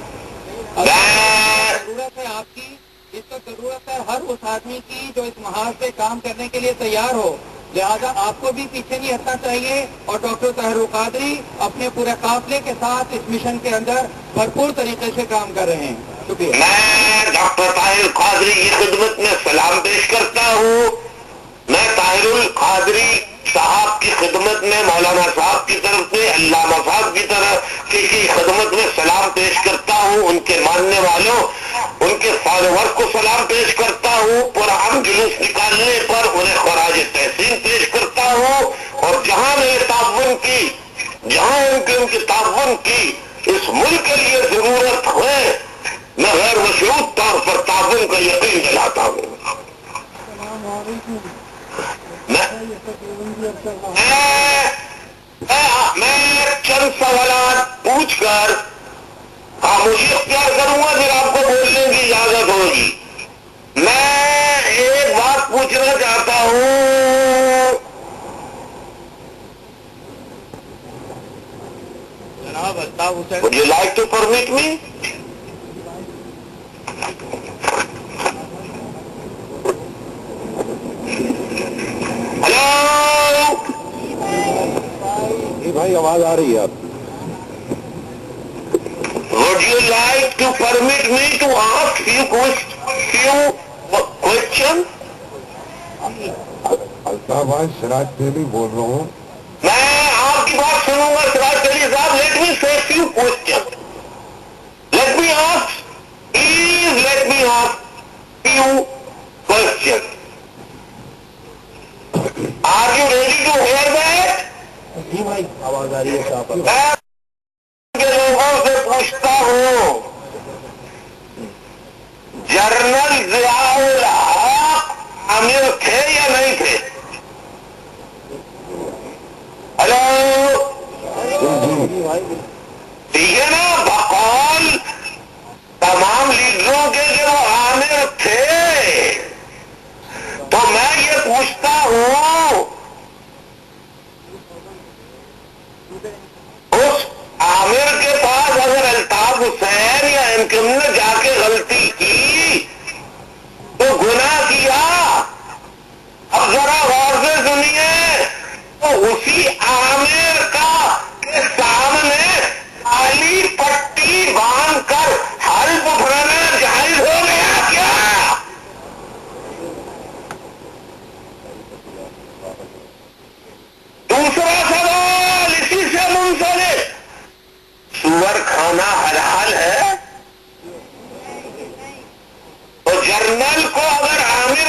ضرورت ہے آپ کی، اس وقت ضرورت ہے ہر اس آدمی کی جو اس محاذ پہ کام کرنے کے لیے تیار ہو. لہذا آپ کو بھی پیچھے نہیں ہٹنا چاہیے، اور ڈاکٹر طاہر القادری اپنے پورے قافلے کے ساتھ اس مشن کے اندر بھرپور طریقے سے کام کر رہے ہیں. شکریہ. میں ڈاکٹر طاہر القادری کی خدمت میں سلام پیش کرتا ہوں. میں طاہر القادری صاحب کی خدمت میں مولانا صاحب کی طرف سے، علامہ صاحب کی طرف کی خدمت میں سلام پیش کرتا ہوں. ان کے ماننے والوں، ان کے فالوور کو سلام پیش کرتا ہوں. پرعام جلوس نکالنے پر انہیں خراج تحسین پیش کرتا ہوں. اور جہاں میرے تعاون کی، جہاں ان کے تعاون کی اس ملک کے لیے ضرورت ہے، میں غیر مشروط طور پر تعاون کا یقین دلاتا ہوں. میں چند سوالات پوچھ کر خاموشی اختیار کروں گا، پھر آپ کو بولنے کی اجازت ہوگی. میں ایک بات پوچھنا چاہتا ہوں. جناب Altaf Hussain, Would you like to permit me? Hello جی بھائی، آواز آ رہی ہے آپ. Would you like to permit me to ask few questions? Altaf بھائی، سراج ٹیلی بول رہا ہوں. میں آپ کی بات سنوں گا سراج ٹیلی صاحب. Let me say few questions. Let me ask, please let me ask few questions. Are you ready to hear that? جی بھائی آواز آ رہی ہے صاحب. میں لوگوں سے پوچھتا ہوں، جنرل ضیاء الحق عامر تھے یا نہیں تھے؟ ہلو، ٹھیک ہے نا؟ بقول تمام لیڈروں کے جو عامر تھے، تو میں یہ پوچھتا ہوں، اس عامر کے پاس اگر الطاف حسین یا انکم نے جا کے غلطی کی تو گناہ کیا. اب ذرا غور سے سنیے، تو اسی عامر کا کے سامنے کالی پٹی باندھ کر حلف اٹھانا جائز ہو گیا کیا؟ دوسرا سوال اسی سے منسلک، سور کھانا حلال ہے؟ تو جرنل کو اگر عامر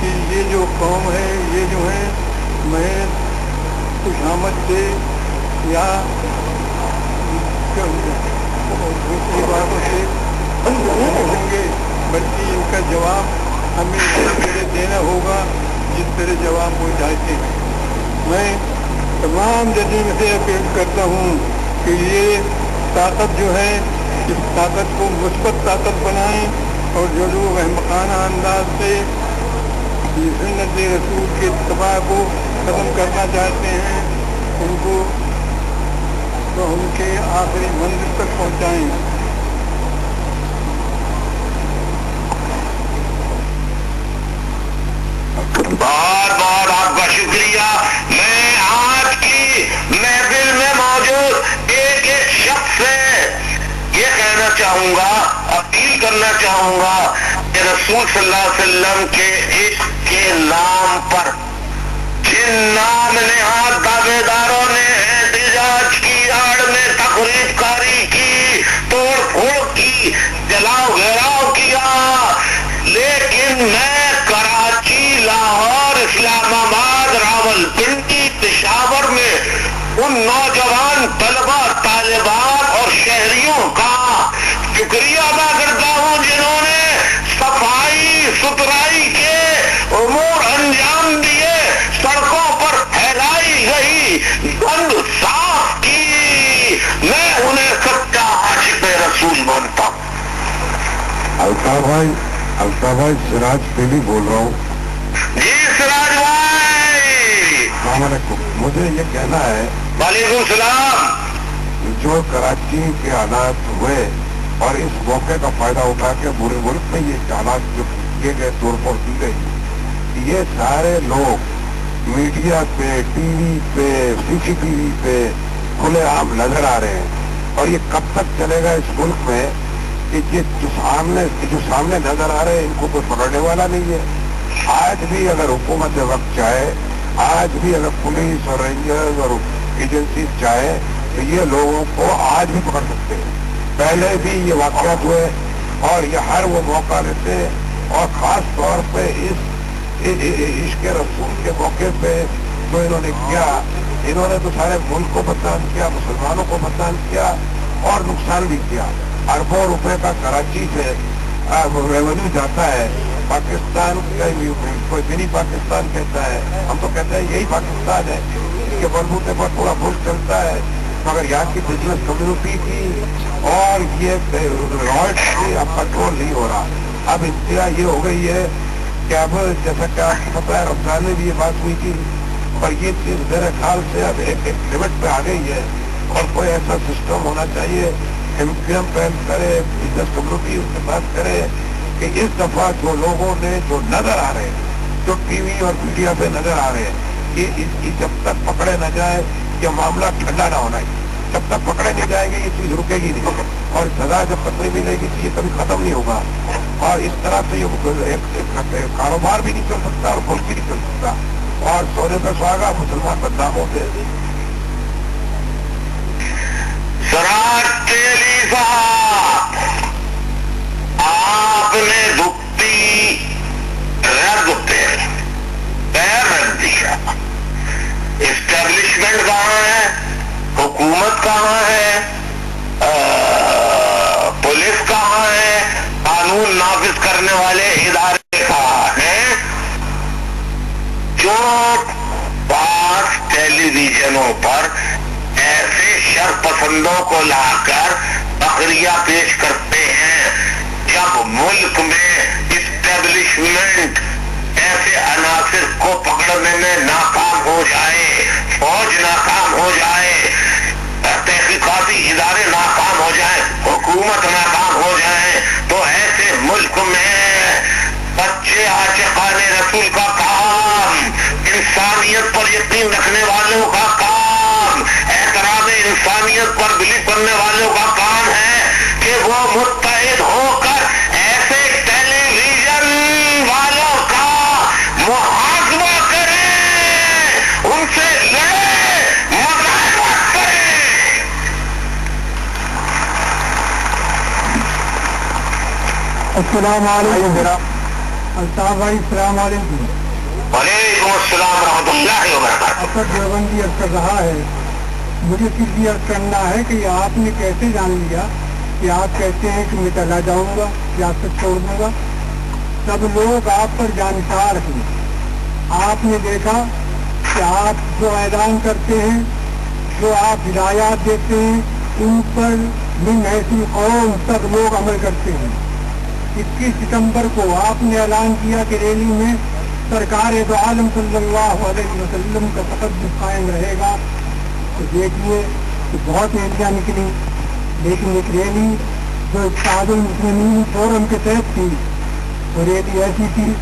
کہ یہ جو قوم ہے یہ جو ہے میں خوشامد سے یا دوسری باتوں سے ہوں گے، بلکہ ان کا جواب ہمیں اس طرح دینا ہوگا جس طرح جواب وہ چاہتے ہیں۔ میں تمام جدید سے اپیل کرتا ہوں کہ یہ طاقت جو ہے اس طاقت کو مثبت طاقت بنائیں، اور جو لوگ احمقانہ انداز سے سنت رسول کے اتباع کو ختم کرنا چاہتے ہیں ان کو تو ان کے آخری منزل تک پہنچائیں۔ بہت بہت آپ کا شکریہ۔ میں آج کی محفل میں موجود ایک ایک شخص سے یہ کہنا چاہوں گا، اپیل کرنا چاہوں گا کہ رسول صلی اللہ علیہ وسلم کے عشق کے نام پر جن نام نہاد دعوے داروں نے احتجاج کی، آڑ میں تقریب کاری کی، توڑ پھوڑ کی، جلاؤ گھیراؤ کیا، لیکن میں کراچی، لاہور، اسلام آباد، راولپنڈی، پشاور میں ان نوجوان طلبہ، طالبات اور شہریوں کا شکریہ ادا کرتا ہوں جنہوں نے صفائی ستھرائی کے امور انجام دیے، سڑکوں پر پھیلائی گئی گند صاف کی۔ میں انہیں سچا عاشق رسول مانتا ہوں۔ الطاف بھائی سراج پیلی بول رہا ہوں۔ جی سراج بھائی، السلام علیکم۔ مجھے یہ کہنا ہے، وعلیکم السلام، جو کراچی کے حالات ہوئے اور اس موقع کا فائدہ اٹھا کے پورے ملک میں یہ حالات جو کیے گئے، توڑ پھوڑ کی گئی، یہ سارے لوگ میڈیا پہ، ٹی وی پہ، سی سی ٹی وی پہ کھلے عام نظر آ رہے ہیں، اور یہ کب تک چلے گا اس ملک میں کہ یہ جو سامنے نظر آ رہے ہیں ان کو کوئی پکڑنے والا نہیں ہے۔ آج بھی اگر حکومت وقت چاہے، آج بھی اگر پولیس اور رینجرز اور ایجنسیز چاہے تو یہ لوگوں کو آج بھی پکڑ سکتے ہیں۔ پہلے بھی یہ واقعات ہوئے اور یہ ہر وہ موقع لیتے، اور خاص طور پہ اس عشق رسول کے موقع پہ جو انہوں نے کیا، انہوں نے تو سارے ملک کو بدنام کیا، مسلمانوں کو بدنام کیا اور نقصان بھی کیا۔ اربوں روپے کا کراچی سے ریونیو جاتا ہے، پاکستان کا کوئی منی پاکستان کہتا ہے، ہم تو کہتے ہیں یہی پاکستان ہے، اس کے بلبوتے پر پورا ملک چلتا ہے، مگر یہاں کی بزنس کمیونٹی کی اور یہ رائٹس اب کنٹرول نہیں ہو رہا۔ اب انتہا یہ ہو گئی ہے کہ اب جیسا کہ آپ کو پتا ہے رمضان میں بھی یہ بات ہوئی تھی، اور یہ چیز میرے خیال سے اب ایک لمٹ پہ آ گئی ہے، اور کوئی ایسا سسٹم ہونا چاہیے، ایم پہل کرے، بزنس کمیونٹی اس کے ساتھ کرے کہ اس دفعہ جو لوگوں نے جو نظر آ رہے ہیں، جو ٹی وی اور میڈیا پہ نظر آ رہے ہیں، یہ جب تک پکڑے نہ جائے یہ معاملہ ٹھنڈا نہ ہونا ہے، جب تک پکڑے نہیں جائیں گے یہ چیز رکے گی نہیں، اور سزا جب تک نہیں ملے گی تو یہ کبھی ختم نہیں ہوگا، اور اس طرح سے یہ کاروبار بھی نہیں چل سکتا اور ملک بھی نہیں چل سکتا، اور سونے پہ سہاگا مسلمان بدنام ہوتے ہیں۔ سراج تیلی صاحب، آپ نے دکھتی رد پہ پیر رکھ دیا۔ اسٹیبلشمنٹ کہاں ہے، حکومت کہاں ہے، پولیس کہاں ہے، قانون نافذ کرنے والے ادارے کہاں ہیں؟ جو 5 ٹیلی ویژنوں پر ایسے شر پسندوں کو لا کر بقریہ پیش کرتے ہیں، جب ملک میں اسٹیبلشمنٹ ایسے عناصر کو پکڑنے میں ناکام ہو جائے، فوج ناکام ہو جائے، تحقیقاتی ادارے ناکام ہو جائیں، حکومت ناکام ہو جائے، تو ایسے ملک میں بچے عاشقان رسول کا کام، انسانیت پر یقین رکھنے والوں کا کام، احترام انسانیت پر بلیو کرنے والوں کا کام ہے کہ وہ متحد ہو کر ایسے ٹیلی ویژن والوں کا محاسبہ کریں، ان سے لڑیں، مذاکرات کریں۔ السلام علیکم۔ الطاف بھائی السلام علیکم. وعلیکم السلام ورحمۃ اللہ وبرکاتہ. اسد دیوبندی عرض کر رہا ہے, مجھے صرف یہ عرض کرنا ہے کہ آپ نے کیسے جان لیا کہ آپ کہتے ہیں کہ میں چلا جاؤں گا یا سب چھوڑ دوں گا؟ سب لوگ آپ پر جانکار ہیں. آپ نے دیکھا کہ آپ جو اعلان کرتے ہیں, جو آپ ہدایات دیتے ہیں, ان پر من ایسی قوم تک لوگ عمل کرتے ہیں. 21 ستمبر کو آپ نے اعلان کیا کہ ریلی میں سرکار دو عالم صلی اللہ علیہ وسلم کا تقدس قائم رہے گا. تو دیکھیے کہ بہت ریلیاں نکلی, لیکن ایک ریلی جو اتحاد المسلمین فورم کے تحت تھی, وہ ریلی ایسی تھی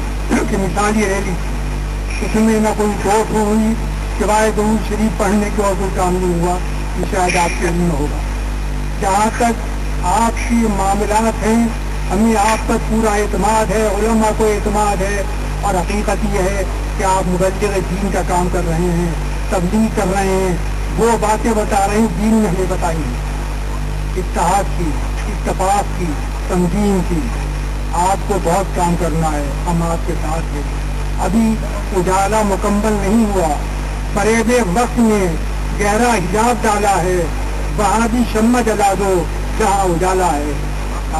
کہ مثالی ریلی تھی. اس میں نہ کوئی ٹوٹ ہوئی, سوائے درود شریف پڑھنے کے اور کوئی کام نہیں ہوا. یہ شاید آپ کے علم میں ہوگا. جہاں تک آپ کی معاملات ہیں, ہمیں آپ پر پورا اعتماد ہے, علماء کو اعتماد ہے, اور حقیقت یہ ہے کہ آپ مبلغ دین کا کام کر رہے ہیں, تبلیغ کر رہے ہیں, وہ باتیں بتا رہے ہیں دین نے ہمیں بتائی ہیں, اتحاد کی, اتفاق کی, تنظیم کی. آپ کو بہت کام کرنا ہے, ہم آپ کے ساتھ ہیں. ابھی اجالا مکمل نہیں ہوا, فریب وقت میں گہرا حجاب ڈالا ہے. وہاں بھی شمع جلا دو جہاں اجالا ہے.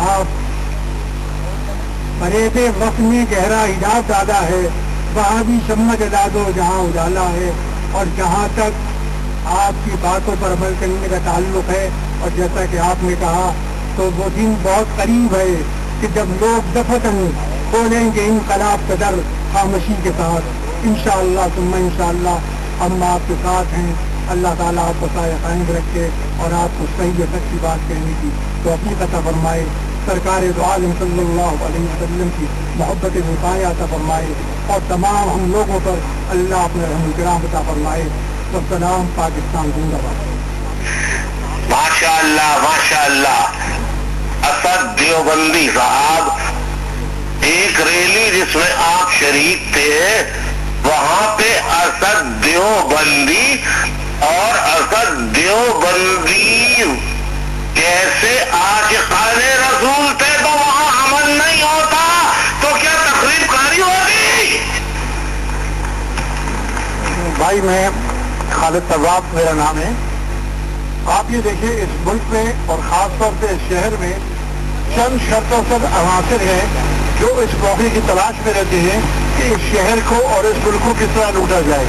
آپ فریب وقت میں گہرا حجاب ڈالا ہے, وہاں بھی شمع جلا دو جہاں اجالا ہے. اور جہاں تک آپ کی باتوں پر عمل کرنے کا تعلق ہے, اور جیسا کہ آپ نے کہا, تو وہ دن بہت قریب ہے کہ جب لوگ دفتن کھولیں گے انقلاب کا در خاموشی کے ساتھ. انشاءاللہ ثم انشاءاللہ ہم آپ کے ساتھ ہیں. اللہ تعالیٰ آپ کو سایہ قائم رکھے اور آپ کو صحیح سچی بات کہنے کی توفیق عطا فرمائے. سرکار دو عالم صلی اللہ علیہ وسلم کی محبت وفایہ عطا فرمائے, اور تمام ہم لوگوں پر اللہ اپنے رحم کرام عطا فرمائے. والسلام. پاکستان زندہ باد. ماشاء اللہ ماشاء اللہ. اسد دیوبندی صاحب, ایک ریلی جس میں آپ شریک تھے, وہاں پہ اسد دیوبندی اور اسد دیوبندی کیسے عاشقان رسول تھے, تو وہاں عمل نہیں ہوتا تو کیا تقریب کاری ہوگی؟ بھائی میں خالد طواب میرا نام ہے. آپ یہ دیکھیں, اس ملک میں اور خاص طور سے اس شہر میں چند شرطوں سے عناصر ہیں جو اس موقع کی تلاش میں رہتے ہیں کہ اس شہر کو اور اس ملک کو کس طرح لوٹا جائے.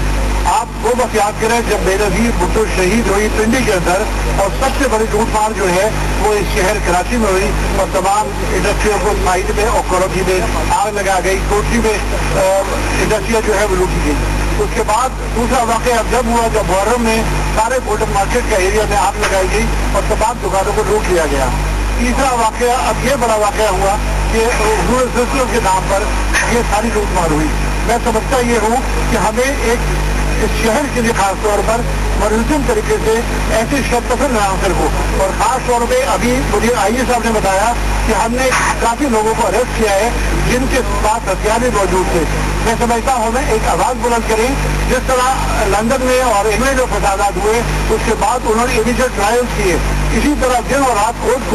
آپ وہ بس یاد کریں جب بے نظیر بھٹو شہید ہوئی پنڈی کے اندر, اور سب سے بڑی لوٹ مار جو ہے وہ اس شہر کراچی میں ہوئی, اور تمام انڈسٹریوں کو سائڈ میں اور کراچی میں آگ لگا گئی. کوٹری میں انڈسٹریاں جو ہے وہ لوٹی گئی. اس کے بعد دوسرا واقعہ اب جب ہوا جب محرم میں سارے گولڈن مارکیٹ کا ایریا میں آگ لگائی گئی اور تمام دکانوں کو لوٹ لیا گیا. تیسرا واقعہ اب یہ بڑا واقعہ ہوا کہ حضور سلسلوں کے نام پر یہ ساری لوٹ مار ہوئی. میں سمجھتا یہ ہوں کہ ہمیں ایک اس شہر کے لیے خاص طور پر منظم طریقے سے ایسی شرط پسند عناصر کو, اور خاص طور پہ ابھی مجھے آئی صاحب نے بتایا کہ ہم نے کافی لوگوں کو اریسٹ کیا ہے جن کے پاس ہتھیار بھی موجود تھے. میں سمجھتا ہوں ہمیں ایک آواز بلند کریں, جس طرح لندن میں اور انگلینڈ میں جو فسادات ہوئے اس کے بعد انہوں نے انیشیل ٹرائلز کیے, اسی طرح دن اور رات کھود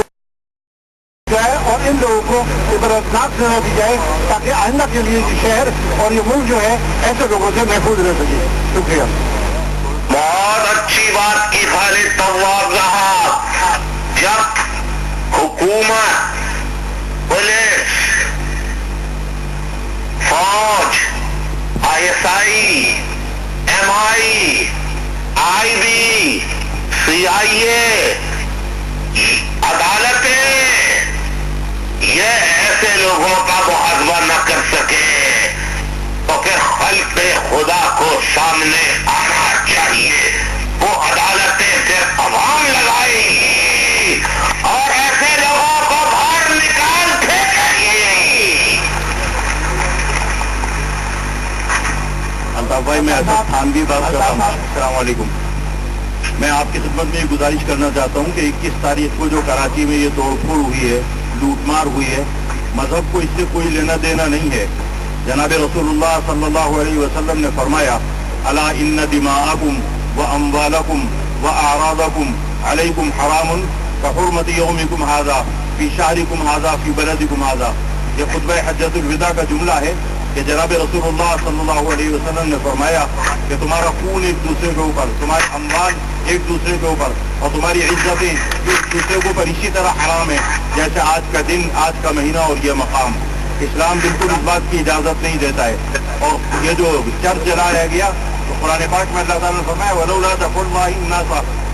جائے اور ان لوگوں کو عبرتناک سزا دی جائے تاکہ آئندہ کے لیے یہ شہر اور یہ ملک جو ہے ایسے لوگوں سے محفوظ رہ سکے. شکریہ. بہت اچھی بات کی خالد طواب صاحب. جب حکومت, پولیس, فوج, ISI, MI, IB, CIA, عدالتیں یہ ایسے لوگوں کا محاسبہ نہ کر سکے تو پھر خلق خدا کو سامنے آنا چاہیے. وہ عدالتیں پھر عوام لگائیں گی اور ایسے لوگوں کو باہر نکال پھینکیں گی. الطاف بھائی, میں اسد تھانوی بات کر رہا ہوں. السلام علیکم. میں آپ کی خدمت میں یہ گزارش کرنا چاہتا ہوں کہ 21 تاریخ کو جو کراچی میں یہ توڑ پھوڑ ہوئی ہے, لوٹ مار ہوئی ہے, مذہب کو اس سے کوئی لینا دینا نہیں ہے. جناب رسول اللہ صلی اللہ علیہ وسلم نے فرمایا, الا ان دماءکم واموالکم واعراضکم علیکم حرام کحرمت یومکم ھذا فی شہرکم ھذا فی بلدکم ھذا. یہ خطبہ حجۃ الوداع کا جملہ ہے کہ جناب رسول صلی اللہ علیہ وسلم نے فرمایا کہ تمہارا خون ایک دوسرے کے اوپر، تمہارے اموال ایک دوسرے کے اوپر اور تمہاری عزتیں ایک دوسرے کے اوپر اسی طرح حرام ہے جیسے آج کا دن، آج کا مہینہ اور یہ مقام۔ اسلام بالکل اس بات کی اجازت نہیں دیتا ہے۔ اور یہ جو چرچ جلایا گیا تو قرآن پاک میں اللہ تعالیٰ نے فرمایا وَلَوْلَا دَفْعُ اللَّهِ النَّاسَ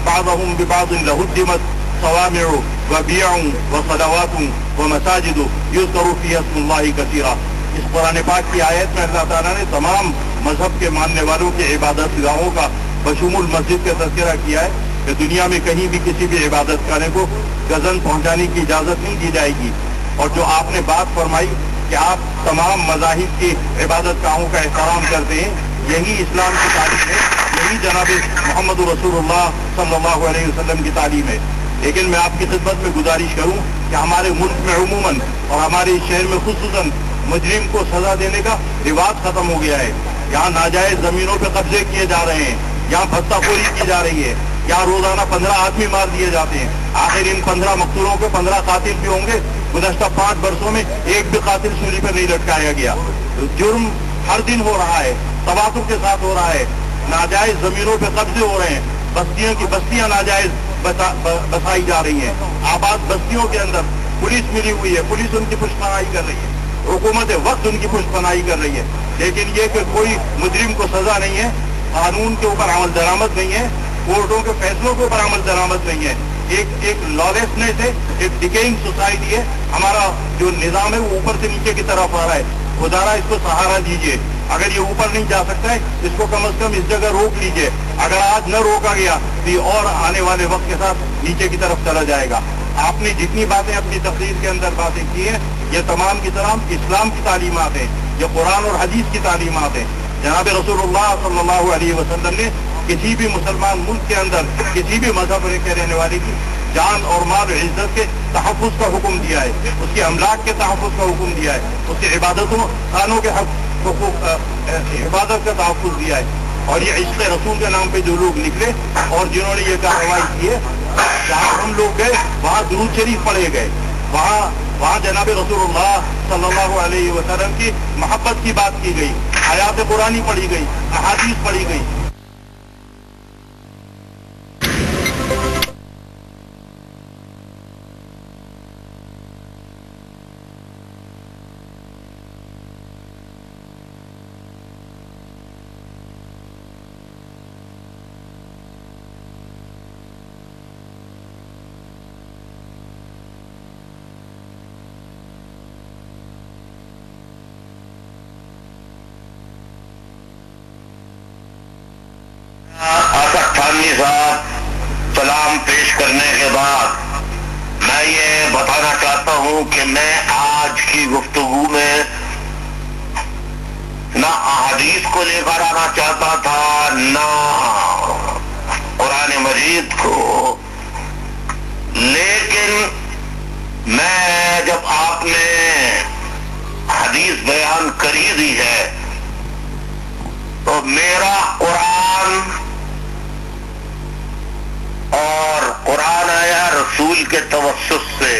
بَعْضَهُم بِبَعْضٍ لَهُدِّمَتْ صَوَامِعُ وَبِيَعٌ وَصَلَوَاتٌ وَمَسَاجِدُ يُذْكَرُ فِيهَا اسْمُ اللَّهِ كَثِيرًا۔ اس قرآن پاک کی آیت میں اللہ تعالیٰ نے تمام مذہب کے ماننے والوں کی عبادت گاہوں کا بشمول مسجد کا تذکرہ کیا ہے کہ دنیا میں کہیں بھی کسی بھی عبادت خانے کو گزن پہنچانے کی اجازت نہیں دی جائے گی۔ اور جو آپ نے بات فرمائی کہ آپ تمام مذاہب کی عبادت گاہوں کا احترام کرتے ہیں، یہی اسلام کی تعلیم ہے، یہی جناب محمد رسول اللہ صلی اللہ علیہ وسلم کی تعلیم ہے۔ لیکن میں آپ کی خدمت میں گزارش کروں کہ ہمارے ملک میں عموماً اور ہمارے شہر میں خصوصاً مجرم کو سزا دینے کا رواج ختم ہو گیا ہے۔ یہاں ناجائز زمینوں پہ قبضے کیے جا رہے ہیں، یہاں بھتہ خوری کی جا رہی ہے، یہاں روزانہ 15 آدمی مار دیے جاتے ہیں۔ آخر ان 15 مقتولوں کے 15 قاتل بھی ہوں گے۔ گزشتہ 5 برسوں میں ایک بھی قاتل سولی پر نہیں لٹکایا گیا۔ جرم ہر دن ہو رہا ہے، تواتر کے ساتھ ہو رہا ہے، ناجائز زمینوں پہ قبضے ہو رہے ہیں، بستیوں کی بستیاں ناجائز بسائی جا رہی ہیں، آباد بستیوں کے اندر پولیس ملی ہوئی ہے، پولیس ان کی پشت پناہی کر رہی ہے، حکومت وقت ان کی پشت پناہی کر رہی ہے۔ لیکن یہ کہ کوئی مجرم کو سزا نہیں ہے، قانون کے اوپر عمل درآمد نہیں ہے، کورٹوں کے فیصلوں کے اوپر عمل درآمد نہیں ہے۔ ایک لالسنس ہے، ایک ڈیکیئنگ سوسائٹی ہے۔ ہمارا جو نظام ہے وہ اوپر سے نیچے کی طرف آ رہا ہے۔ خدارا اس کو سہارا دیجیے۔ اگر یہ اوپر نہیں جا سکتا ہے اس کو کم از کم اس جگہ روک لیجیے۔ اگر آج نہ روکا گیا تو یہ اور آنے والے وقت کے ساتھ نیچے کی طرف چلا جائے گا۔ آپ نے جتنی باتیں اپنی تقریر کے اندر باتیں کی ہیں یہ تمام کی تمام اسلام کی تعلیمات ہیں، یہ قرآن اور حدیث کی تعلیمات ہیں۔ جناب رسول اللہ صلی اللہ علیہ وسلم نے کسی بھی مسلمان ملک کے اندر کسی بھی مذہب کے رہنے والے کی جان اور مال و عزت کے تحفظ کا حکم دیا ہے، اس کے املاک کے تحفظ کا حکم دیا ہے، اس کی عبادتوں خانوں کے حفاظت کا تحفظ دیا ہے۔ اور یہ عشق رسول کے نام پہ جو لوگ نکلے اور جنہوں نے یہ کارروائی کی ہے، جہاں ہم لوگ گئے وہاں درود شریف پڑھے گئے، وہاں جناب رسول اللہ صلی اللہ علیہ وسلم کی محبت کی بات کی گئی، آیات قرآنی پڑھی گئی، احادیث پڑھی گئی۔ صاحب سلام پیش کرنے کے بعد میں یہ بتانا چاہتا ہوں کہ میں آج کی گفتگو میں نہ احادیث کو لے کر آنا چاہتا تھا نہ قرآن مجید کو، لیکن میں جب آپ نے حدیث بیان کری دی ہے تو میرا قرآن اور قرآن آیا رسول کے توسط سے،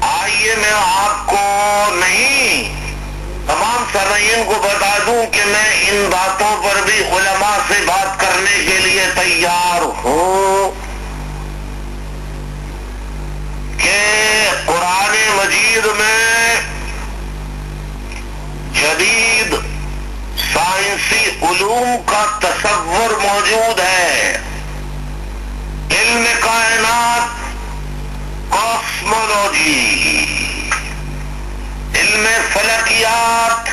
آئیے میں آپ کو نہیں تمام سامعین کو بتا دوں کہ میں ان باتوں پر بھی علماء سے بات کرنے کے لیے تیار ہوں کہ قرآن مجید میں جدید سائنسی علوم کا تصور موجود ہے۔ علم کائنات، کاسمولوجی، علم فلکیات،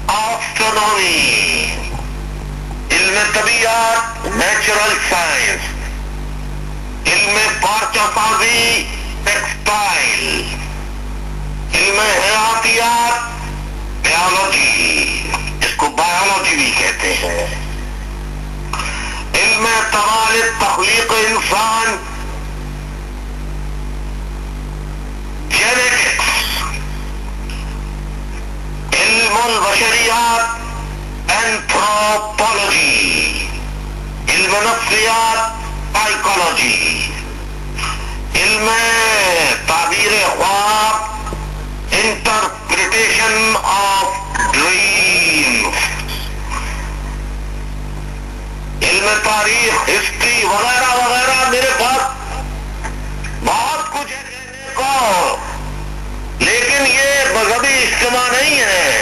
آسٹرونومی، علم طبیعت، نیچرل سائنس، علم پارچہ سازی، ٹیکسٹائل، علم حیاتیات، بیالوجی، اس کو بایولوجی بھی کہتے ہیں، علم کمال تخلیق انسان، جینیٹکس، علم البشریات، اینتھروپولوجی، علم نفسیات، سائیکولوجی، علم تعبیر خواب, انٹرپریٹیشن آف ڈریم, علم تاریخ, ہسٹری وغیرہ وغیرہ. میرے پاس بہت کچھ ہے کہنے کو, لیکن یہ مذہبی اجتماع نہیں ہے.